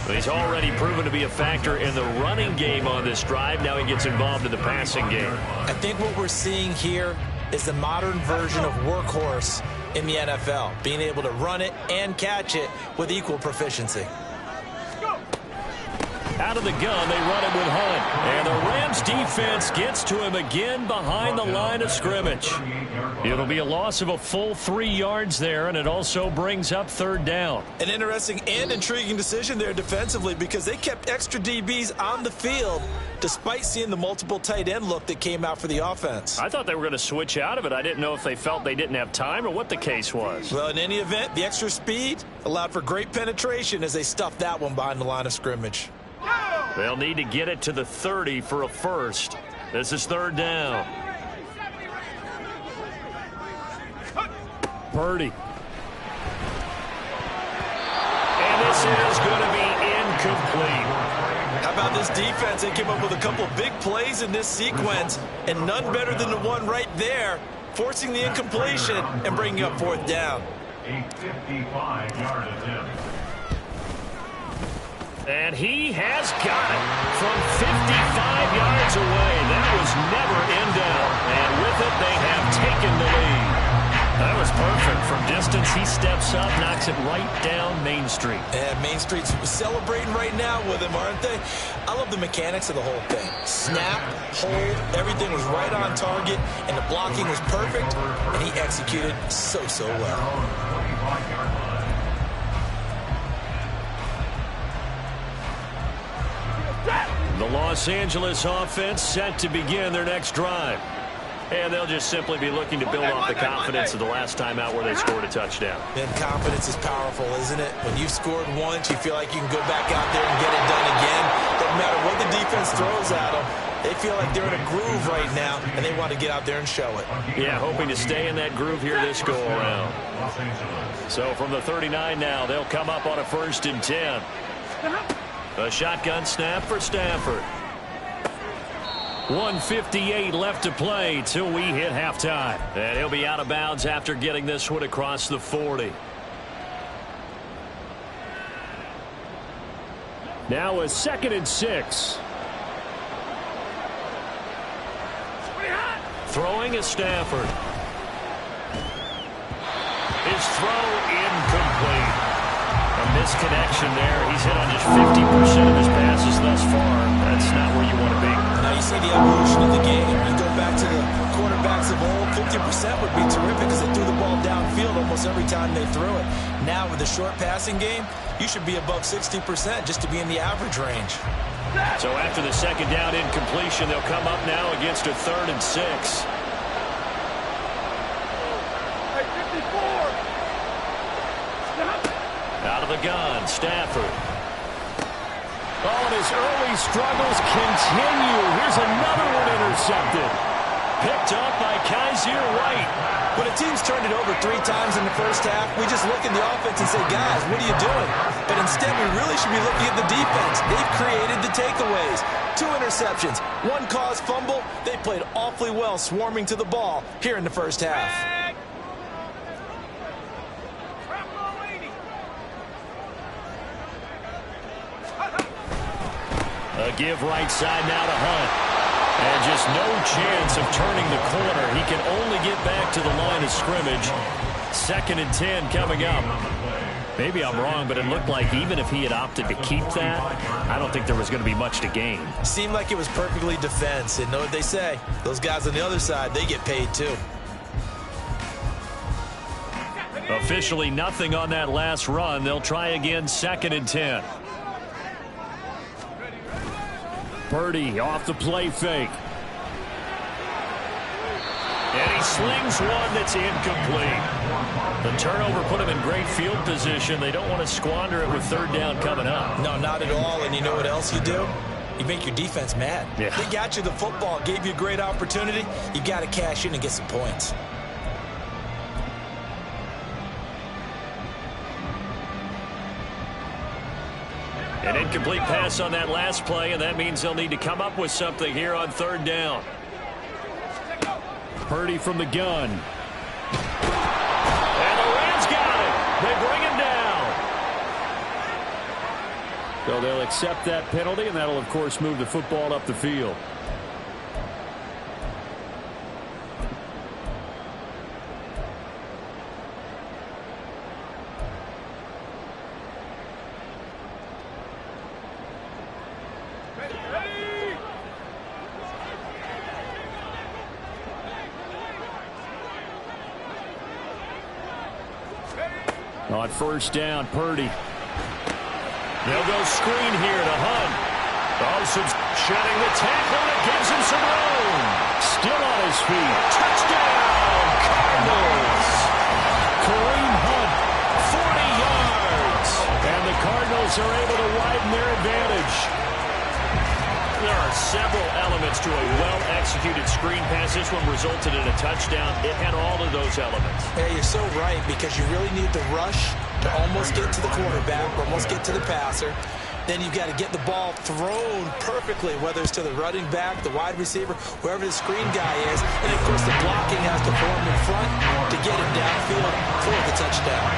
He's already proven to be a factor in the running game on this drive. Now he gets involved in the passing game. I think what we're seeing here is the modern version of workhorse in the NFL, being able to run it and catch it with equal proficiency. Out of the gun, they run it with Hunt. And the Rams defense gets to him again behind the line of scrimmage. It'll be a loss of a full 3 yards there, and it also brings up 3rd down. An interesting and intriguing decision there defensively because they kept extra DBs on the field despite seeing the multiple tight end look that came out for the offense. I thought they were going to switch out of it. I didn't know if they felt they didn't have time or what the case was. Well, in any event, the extra speed allowed for great penetration as they stuffed that one behind the line of scrimmage. They'll need to get it to the 30 for a first. This is 3rd down. Purdy. And this is going to be incomplete. How about this defense? They came up with a couple big plays in this sequence, and none better than the one right there, forcing the incompletion and bringing up 4th down. A 55-yard attempt. And he has got it from 55 yards away. That was never in doubt. And with it, they have taken the lead. That was perfect. From distance, he steps up, knocks it right down Main Street. And Main Street's celebrating right now with him, aren't they? I love the mechanics of the whole thing. Snap, hold, everything was right on target, and the blocking was perfect, and he executed so well. The Los Angeles offense set to begin their next drive. And they'll just simply be looking to build off the confidence of the last time out where they scored a touchdown. And confidence is powerful, isn't it? When you've scored once, you feel like you can go back out there and get it done again. Doesn't matter what the defense throws at them. They feel like they're in a groove right now, and they want to get out there and show it. Yeah, hoping to stay in that groove here this go-around. So from the 39 now, they'll come up on a 1st and 10. A shotgun snap for Stafford. 1:58 left to play till we hit halftime. And he'll be out of bounds after getting this one across the 40. Now a 2nd and 6. Throwing is Stafford. His throw incomplete. A misconnection there. He's hit on just 50% of his passes thus far. That's not where you want to be. Now you see the evolution of the game. You go back to the quarterbacks of old, 50% would be terrific because they threw the ball downfield almost every time they threw it. Now with the short passing game, you should be above 60% just to be in the average range. So after the 2nd down incompletion, they'll come up now against a 3rd and 6. Out of the gun, Stafford. Oh, and his early struggles continue. Here's another one intercepted. Picked up by Kaiser White. When a team's turned it over 3 times in the first half, we just look at the offense and say, guys, what are you doing? But instead, we really should be looking at the defense. They've created the takeaways. 2 interceptions, 1 caused fumble. They played awfully well swarming to the ball here in the first half. A give right side now to Hunt. And just no chance of turning the corner. He can only get back to the line of scrimmage. 2nd and 10 coming up. Maybe I'm wrong, but it looked like even if he had opted to keep that, I don't think there was going to be much to gain. Seemed like it was perfectly defense. And know what they say? Those guys on the other side, they get paid too. Officially nothing on that last run. They'll try again 2nd and 10. Purdy off the play fake. And he slings one that's incomplete. The turnover put him in great field position. They don't want to squander it with third down coming up. No, not at all. And you know what else you do? You make your defense mad. Yeah. They got you the football, gave you a great opportunity. You got to cash in and get some points. An incomplete pass on that last play, and that means they'll need to come up with something here on third down. Purdy from the gun. And the Rams got it. They bring him down. So they'll accept that penalty, and that'll, of course, move the football up the field. On first down, Purdy. They'll go screen here to Hunt. Dawson shedding the tackle, and it gives him some room. Still on his feet. Touchdown, Cardinals. Kareem Hunt, 40 yards. And the Cardinals are able to widen their advantage. There are several elements to a well-executed screen pass. This one resulted in a touchdown. It had all of those elements. Yeah, you're so right, because you really need the rush to almost get to the quarterback, almost get to the passer. Then you've got to get the ball thrown perfectly, whether it's to the running back, the wide receiver, wherever the screen guy is. And, of course, the blocking has to form in front to get him downfield for the touchdown.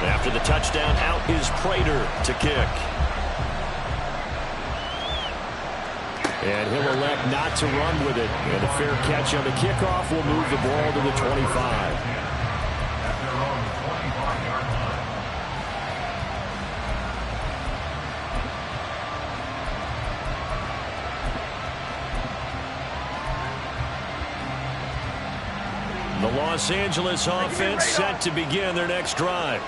After the touchdown, out is Prater to kick. And he'll elect not to run with it. And a fair catch on the kickoff will move the ball to the 25. The Los Angeles offense set to begin their next drive.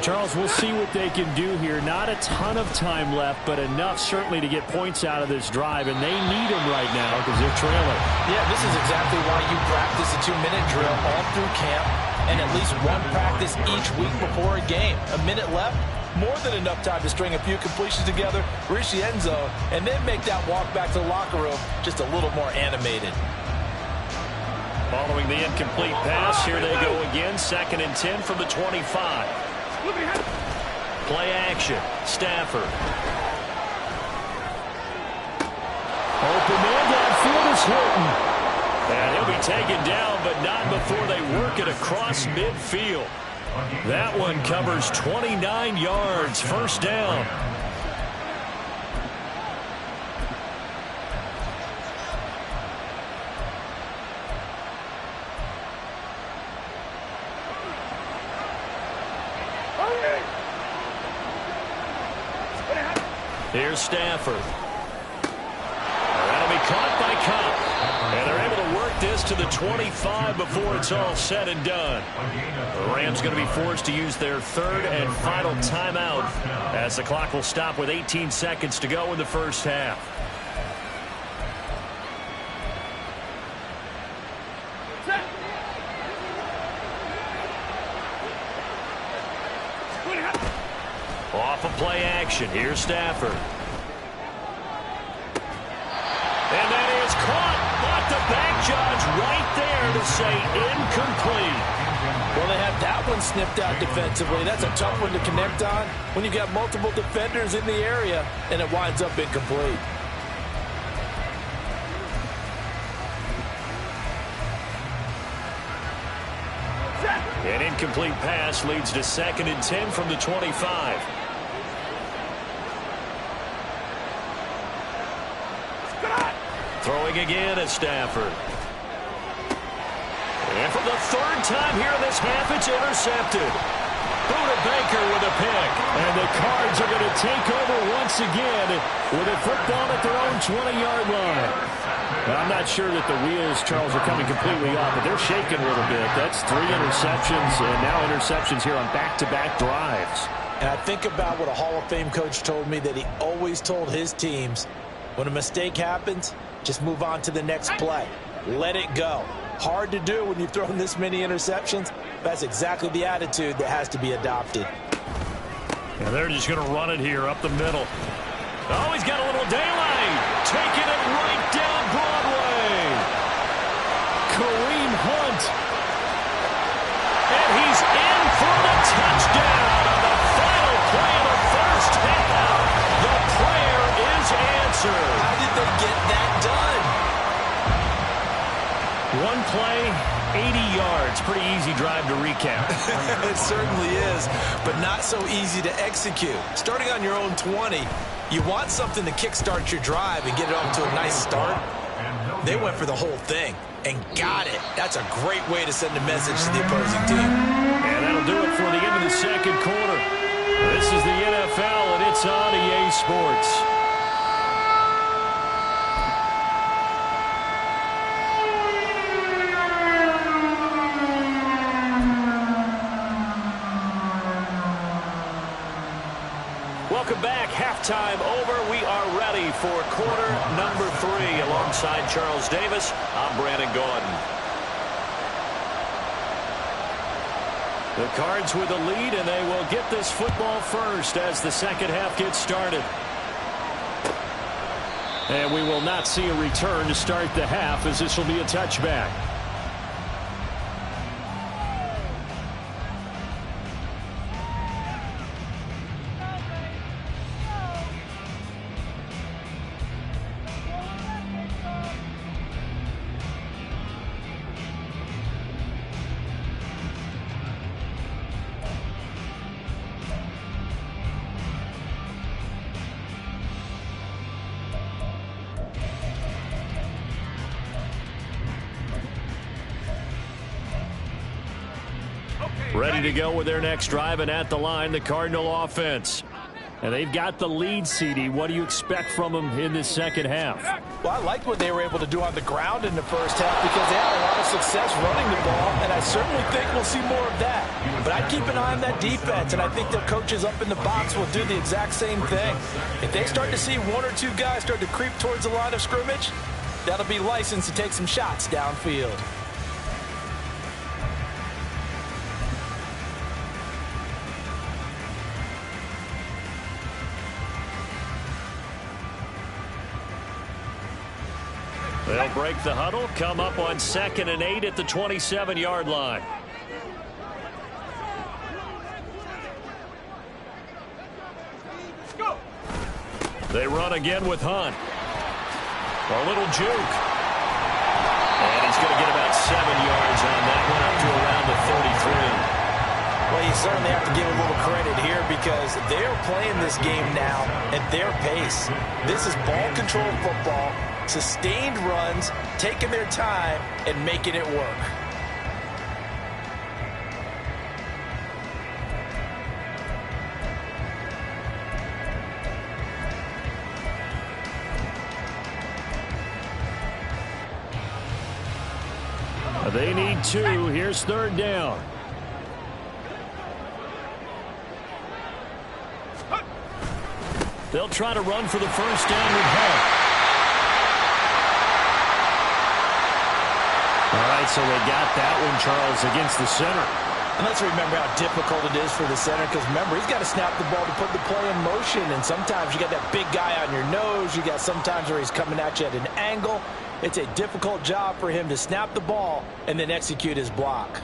Charles, we'll see what they can do here. Not a ton of time left, but enough certainly to get points out of this drive, and they need them right now because they're trailing. Yeah, this is exactly why you practice a 2-minute drill all through camp and at least one practice each week before a game. A minute left, more than enough time to string a few completions together, reach the end zone, and then make that walk back to the locker room just a little more animated. Following the incomplete pass, here they go again. 2nd and 10 from the 25. Play action. Stafford. Open man downfield is Hilton. And he'll be taken down, but not before they work it across midfield. That one covers 29 yards. First down. Here's Stafford. That'll be caught by Cup. And they're able to work this to the 25 before it's all said and done. The Rams going to be forced to use their third and final timeout as the clock will stop with 18 seconds to go in the first half. Off of play action. Here's Stafford. And that is caught. But the back judge right there to say incomplete. Well, they had that one snipped out defensively. That's a tough one to connect on when you've got multiple defenders in the area, and it winds up incomplete. An incomplete pass leads to 2nd and 10 from the 25. Throwing again at Stafford. And for the third time here in this half, it's intercepted. Buda Baker with a pick. And the Cards are going to take over once again with a football at their own 20-yard line. Now, I'm not sure that the wheels, Charles, are coming completely off, but they're shaking a little bit. That's 3 interceptions, and now interceptions here on back-to-back drives. And I think about what a Hall of Fame coach told me, that he always told his teams, when a mistake happens, just move on to the next play. Let it go. Hard to do when you've thrown this many interceptions. That's exactly the attitude that has to be adopted. And they're just going to run it here up the middle. Oh, he's got a little daylight. Taking it right down Broadway. Kareem Hunt. And he's in for the touchdown on the final play of the first half. The prayer is answered. How did they get that done? One play, 80 yards. Pretty easy drive to recap. It certainly is, but not so easy to execute. Starting on your own 20, you want something to kickstart your drive and get it off to a nice start. They went for the whole thing and got it. That's a great way to send a message to the opposing team. And that'll do it for the end of the second quarter. This is the NFL, and it's on EA Sports. Welcome back. Halftime over. We are ready for quarter number 3. Alongside Charles Davis, I'm Brandon Gaudin. The Cards with the lead, and they will get this football first as the second half gets started. And we will not see a return to start the half, as this will be a touchback. Ready to go with their next drive, and at the line, the Cardinal offense. And they've got the lead, CD. What do you expect from them in this second half? Well, I liked what they were able to do on the ground in the first half because they had a lot of success running the ball, and I certainly think we'll see more of that. But I'd keep an eye on that defense, and I think their coaches up in the box will do the exact same thing. If they start to see 1 or 2 guys start to creep towards the line of scrimmage, that'll be licensed to take some shots downfield. They'll break the huddle, come up on 2nd and 8 at the 27-yard line. They run again with Hunt. A little juke. And he's going to get about 7 yards on that one, up to around the 33. Well, you certainly have to give a little credit here because they're playing this game now at their pace. This is ball control football, sustained runs, taking their time, and making it work. They need 2. Here's 3rd down. They'll try to run for the first down with Hunt. All right, so they got that one, Charles, against the center. And let's remember how difficult it is for the center because, remember, he's got to snap the ball to put the play in motion. And sometimes you got that big guy on your nose. You got sometimes where he's coming at you at an angle. It's a difficult job for him to snap the ball and then execute his block.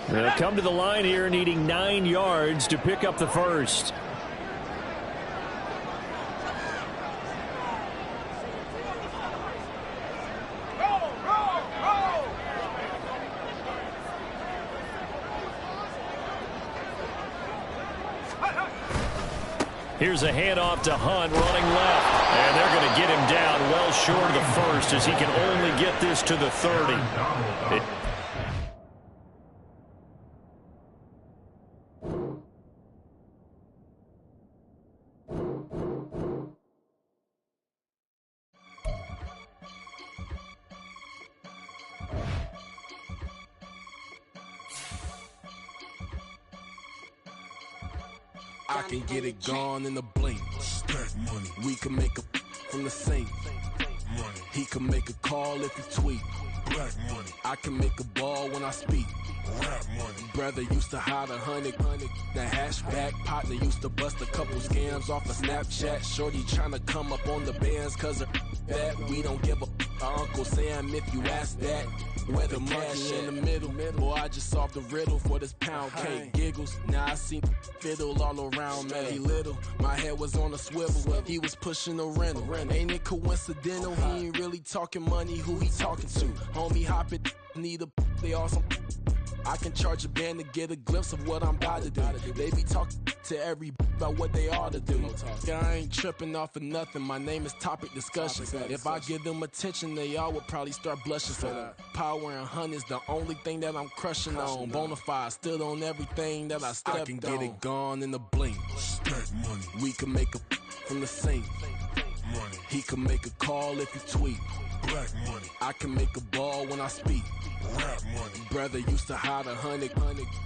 They'll come to the line here needing 9 yards to pick up the first. Here's a handoff to Hunt running left. And they're going to get him down well short of the first as he can only get this to the 30. I can get it gone in a blink. Stack money. We can make a from the sink. Money. He can make a call if he tweet. Black money. I can make a ball when I speak. Rap money. Brother used to hide 100. The hashback partner used to bust a couple scams off of Snapchat. Shorty tryna come up on the bands cause of that. We don't give a Uncle Sam if you ask that. Where the money in the middle. Boy, I just solved the riddle for this pound cake. Giggles, now I see fiddle all around me. He little, my head was on a swivel. He was pushing a rental. Ain't it coincidental? He ain't really talking money, who he talking to? Homie hoppin', need a they awesome. I can charge a band to get a glimpse of what I'm about to do. They be talking to every about what they ought to do. I ain't tripping off of nothing. My name is Topic Discussion. If I give them attention, they all would probably start blushing. So power and hunt is the only thing that I'm crushing on. Bonafide stood on everything that I stepped on. I can get it gone in a blink. Stack money. We can make a from the sink. Money. He can make a call if he tweet. Black money. I can make a ball when I speak. Rap money. Brother used to hide 100.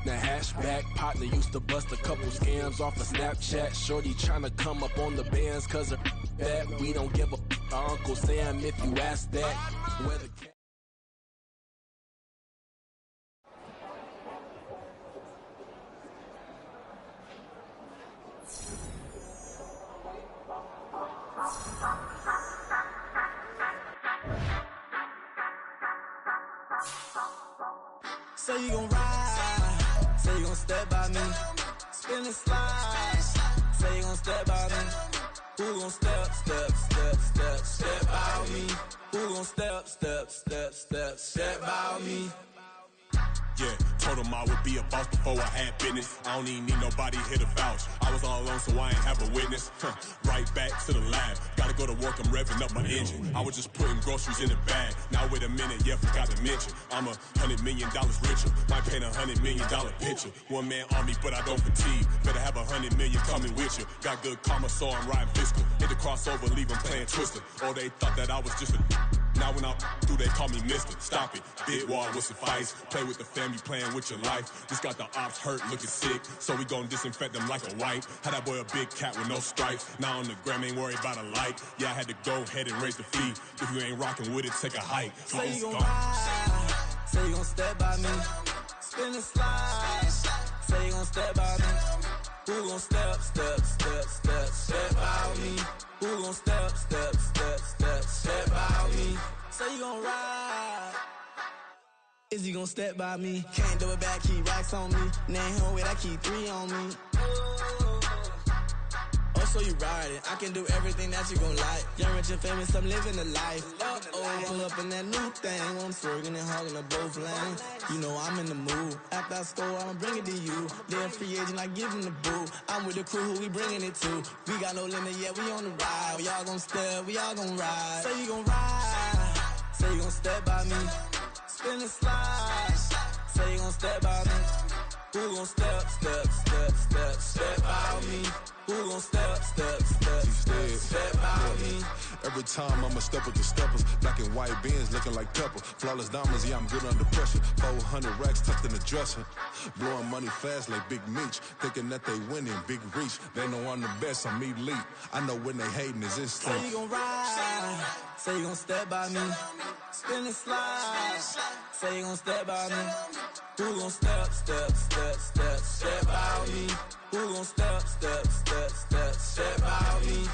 The hashback partner used to bust a couple scams off of Snapchat. Shorty tryna come up on the bands cause of that. We don't give a Uncle Sam if you ask that. Where the cat Say you gon' ride, say you gon' step by me, spin and slide, say you gon' step by me, who gon' step by me, who gon' step by me. Yeah, told him I would be a boss before I had business. I don't even need nobody here to vouch. I was all alone, so I ain't have a witness. Right back to the lab. Gotta go to work, I'm revving up my engine. I was just putting groceries in the bag. Now wait a minute, yeah, forgot to mention. I'm $100 million richer. Might paint $100 million picture. One man army, but I don't fatigue. Better have 100 million coming with you. Got good karma, so I'm riding fiscal. Hit the crossover, leave them playing Twister. Oh, they thought that I was just a now when I do, they call me Mister. Stop it, big wall with suffice. Play with the family, playing with your life. This got the ops hurt, looking sick. So we gon' disinfect them like a wipe. Had that boy a big cat with no stripes. Now on the gram, ain't worried about a light. Yeah, I had to go ahead and raise the fee. If you ain't rocking with it, take a hike. Say you gon' ride, say you gon' step by me, spin and slide. Say you gon' step by me, who gon' step by me? Who gon' step by me? Say you gon' ride. Is he gon' step by me? Can't do it back, keep racks on me. Name home with I keep 3 on me. Oh, so you riding? I can do everything that you gon' like. Young, rich, and famous, I'm living the life. Pull up in that new thing. I'm swerving and hogging the both lanes. You know I'm in the mood. After I score, I'ma bring it to you. They're a free agent, I give them the boo. I'm with the crew, who we bringing it to. We got no limit, yeah, we on the ride. We all gon' step, we all gon' ride. Say you gon' ride, say you gon' step by me. Spin and slide, say you gon' step by me. Who gon' step by me? Who gon' step by me? Every time I'ma step with the steppers. Black and white beans looking like pepper. Flawless diamonds, yeah, I'm good under pressure. 400 racks tucked in the dresser. Blowing money fast like Big Meech. Thinking that they winning, big reach. They know I'm the best, I'm elite. I know when they hating is instant. Say you gon' ride, say you gon' step by me. Spin and slide, say you gon' step by me. Who gon' step by me? Who gon' step by me?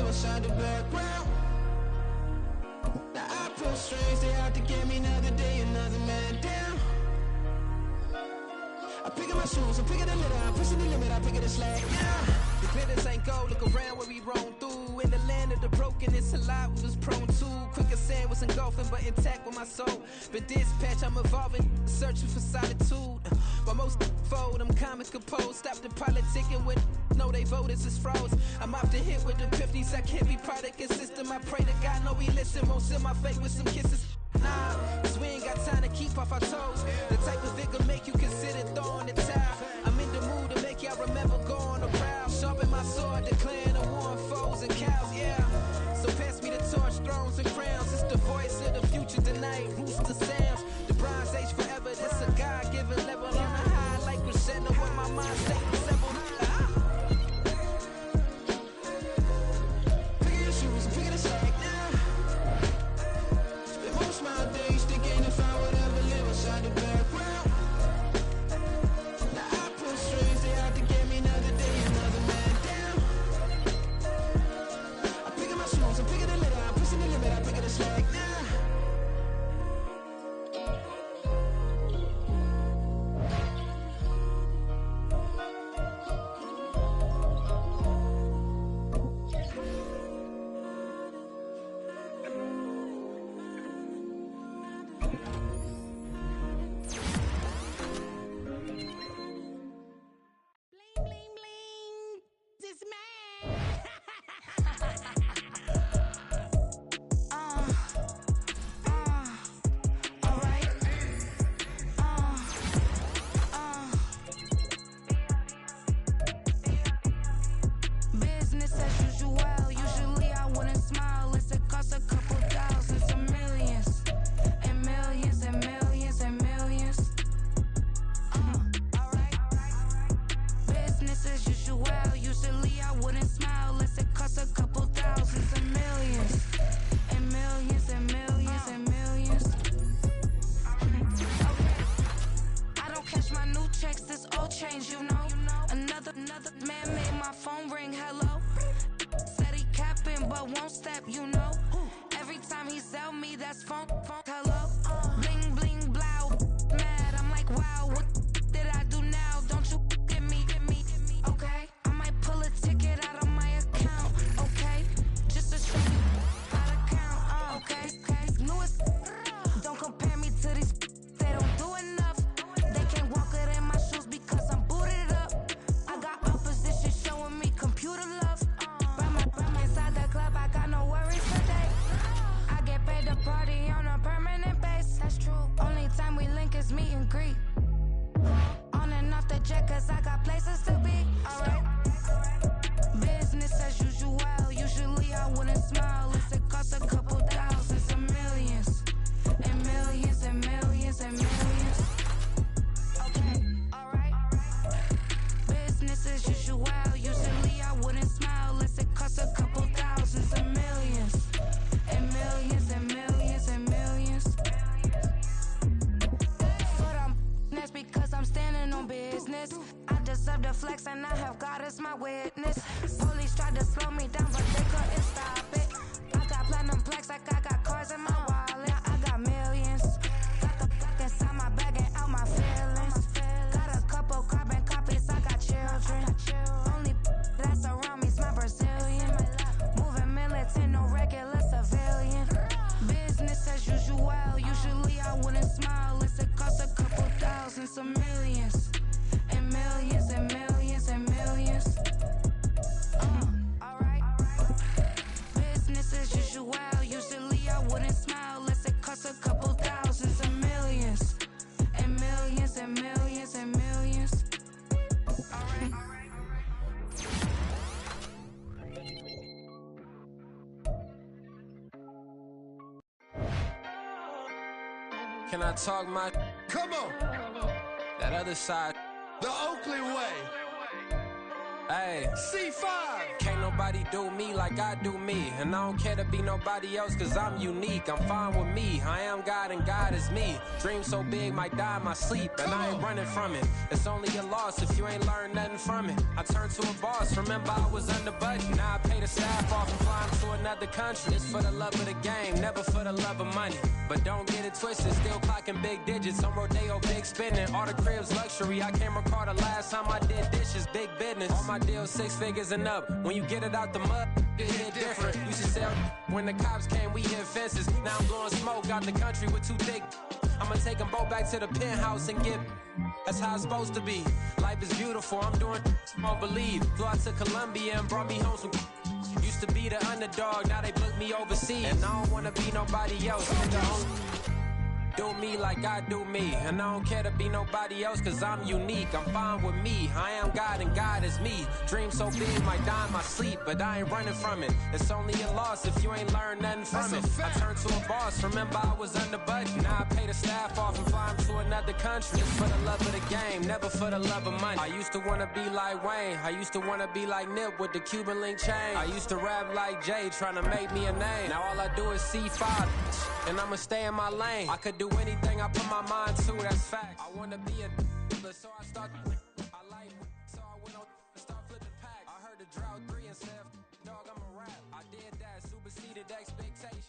outside the background. Now I pull strings, they out to get me another day, another man down. I pick up my shoes, I'm picking the litter, I'm pushing the limit, I pick up the slack now. The glitters ain't gold, look around where we roam through. In the land of the broken, it's a lot we was prone to. Quicker sand was engulfing, but intact with my soul. Been dispatched, I'm evolving, searching for solitude. While most fold, I'm comic composed. Stop the politicking when no they voters is froze. I'm off the hit with the 50s, I can't be product and system. I pray to God, no he listen, won't send my fate with some kisses. Nah, cause we ain't got time to keep off our toes. The type of vigor make you consider throwing the towel. I'm in the mood to make y'all remember going around. Sharpen my sword, declaring the war on foes and cows, yeah. So pass me the torch, thrones and crowns. It's the voice of the future tonight, rooster sounds. The Bronze Age forever, this a God-given level. On a high like crescendo when my mind state level. Pick your shoes and pick it a slack now. Spend most my days thinking if I would ever live inside the background. Now I pull strings, they out to get me another day, another man down. I pick up my shoes, I'm picking the litter, I'm pushing the limit, I pick it a slack now. Business as usual. Usually I wouldn't smile. Unless it costs a couple thousands and millions. And millions and millions and millions. Alright. Business as usual. Usually I wouldn't smile. Unless it costs a couple thousands and millions. And millions and millions and millions. Okay. I don't catch my new checks, this old change, you know. Another man made my phone ring, hello. Said he capping but won't step, you know. Every time he sell me, that's phone, hello. Bling, bling, blow, mad, I'm like, wow, what did I do now? Don't you get me, okay? I might pull a ticket out of my account, okay? Just to show you how to count, okay? Newest, don't compare me to these, they don't do enough. They can't walk it in my shoes because I'm booted up. I got opposition showing me computer love. Burn my inside the club, I got no worries today. I get paid to party on a permanent base. That's true. Only time we link is meet and greet. On and off the jet, cause I got places to be. Alright. Business as usual. Usually I wouldn't smile. Unless it costs a couple thousands and millions. And millions and millions and millions. Okay, alright. Business as usual. Usually I wouldn't smile unless it costs a couple thousands and millions. And millions and millions and millions. Foot on that's because I'm standing on business. I deserve the flex and I have God as my witness. Police tried to slow me down but they couldn't stop it. I got platinum plaques like I got cars in my wallet. I got millions. Got the fuck inside my bag and out my feelings. Got a couple carbon copies, I got children. Only that's around me's my Brazilian. Moving militant, no regular civilian. Business as usual. Usually I wouldn't smile unless it costs a couple thousands of millions. And millions and millions and millions. Alright. Business as usual. Usually I wouldn't smile unless it costs a couple thousands of millions. And millions and millions and millions. Alright. Can I talk my? Come on. That other side. The Oakland way. Hey. C5. Can't nobody do me like I do me. And I don't care to be nobody else, cause I'm unique. I'm fine with me, I am God and God is me. Dream so big, might die in my sleep, and I ain't running from it. It's only a loss if you ain't learned nothing from it. I turned to a boss, remember I was under budget. Now I pay the staff off and fly to another country. It's for the love of the game, never for the love of money. But don't get it twisted, still clocking big digits. On Rodeo, big spending, all the cribs luxury. I can't recall the last time I did dishes, big business. All my deals 6 figures and up. When you get it out the mud, it hit different. Used to sell when the cops came, we hit fences. Now I'm blowing smoke out the country with 2 thick. I'ma take them both back to the penthouse and get. That's how it's supposed to be. Life is beautiful, I'm doing won't believe. Flew out to Colombia and brought me home some. Used to be the underdog, now they book me overseas. And I don't wanna be nobody else. Do me like I do me. And I don't care to be nobody else, cause I'm unique. I'm fine with me, I am God and God is me. Dream so big, might die in my sleep, but I ain't running from it. It's only a loss if you ain't learned nothing from it. I turned to a boss, remember I was under budget. Now I pay the staff off and fly to another country. It's for the love of the game, never for the love of money. I used to wanna be like Wayne, I used to wanna be like Nip with the Cuban link chain. I used to rap like Jay, trying to make me a name. Now all I do is C5, and I'ma stay in my lane. I could do anything I put my mind to, that's fact. I wanna be a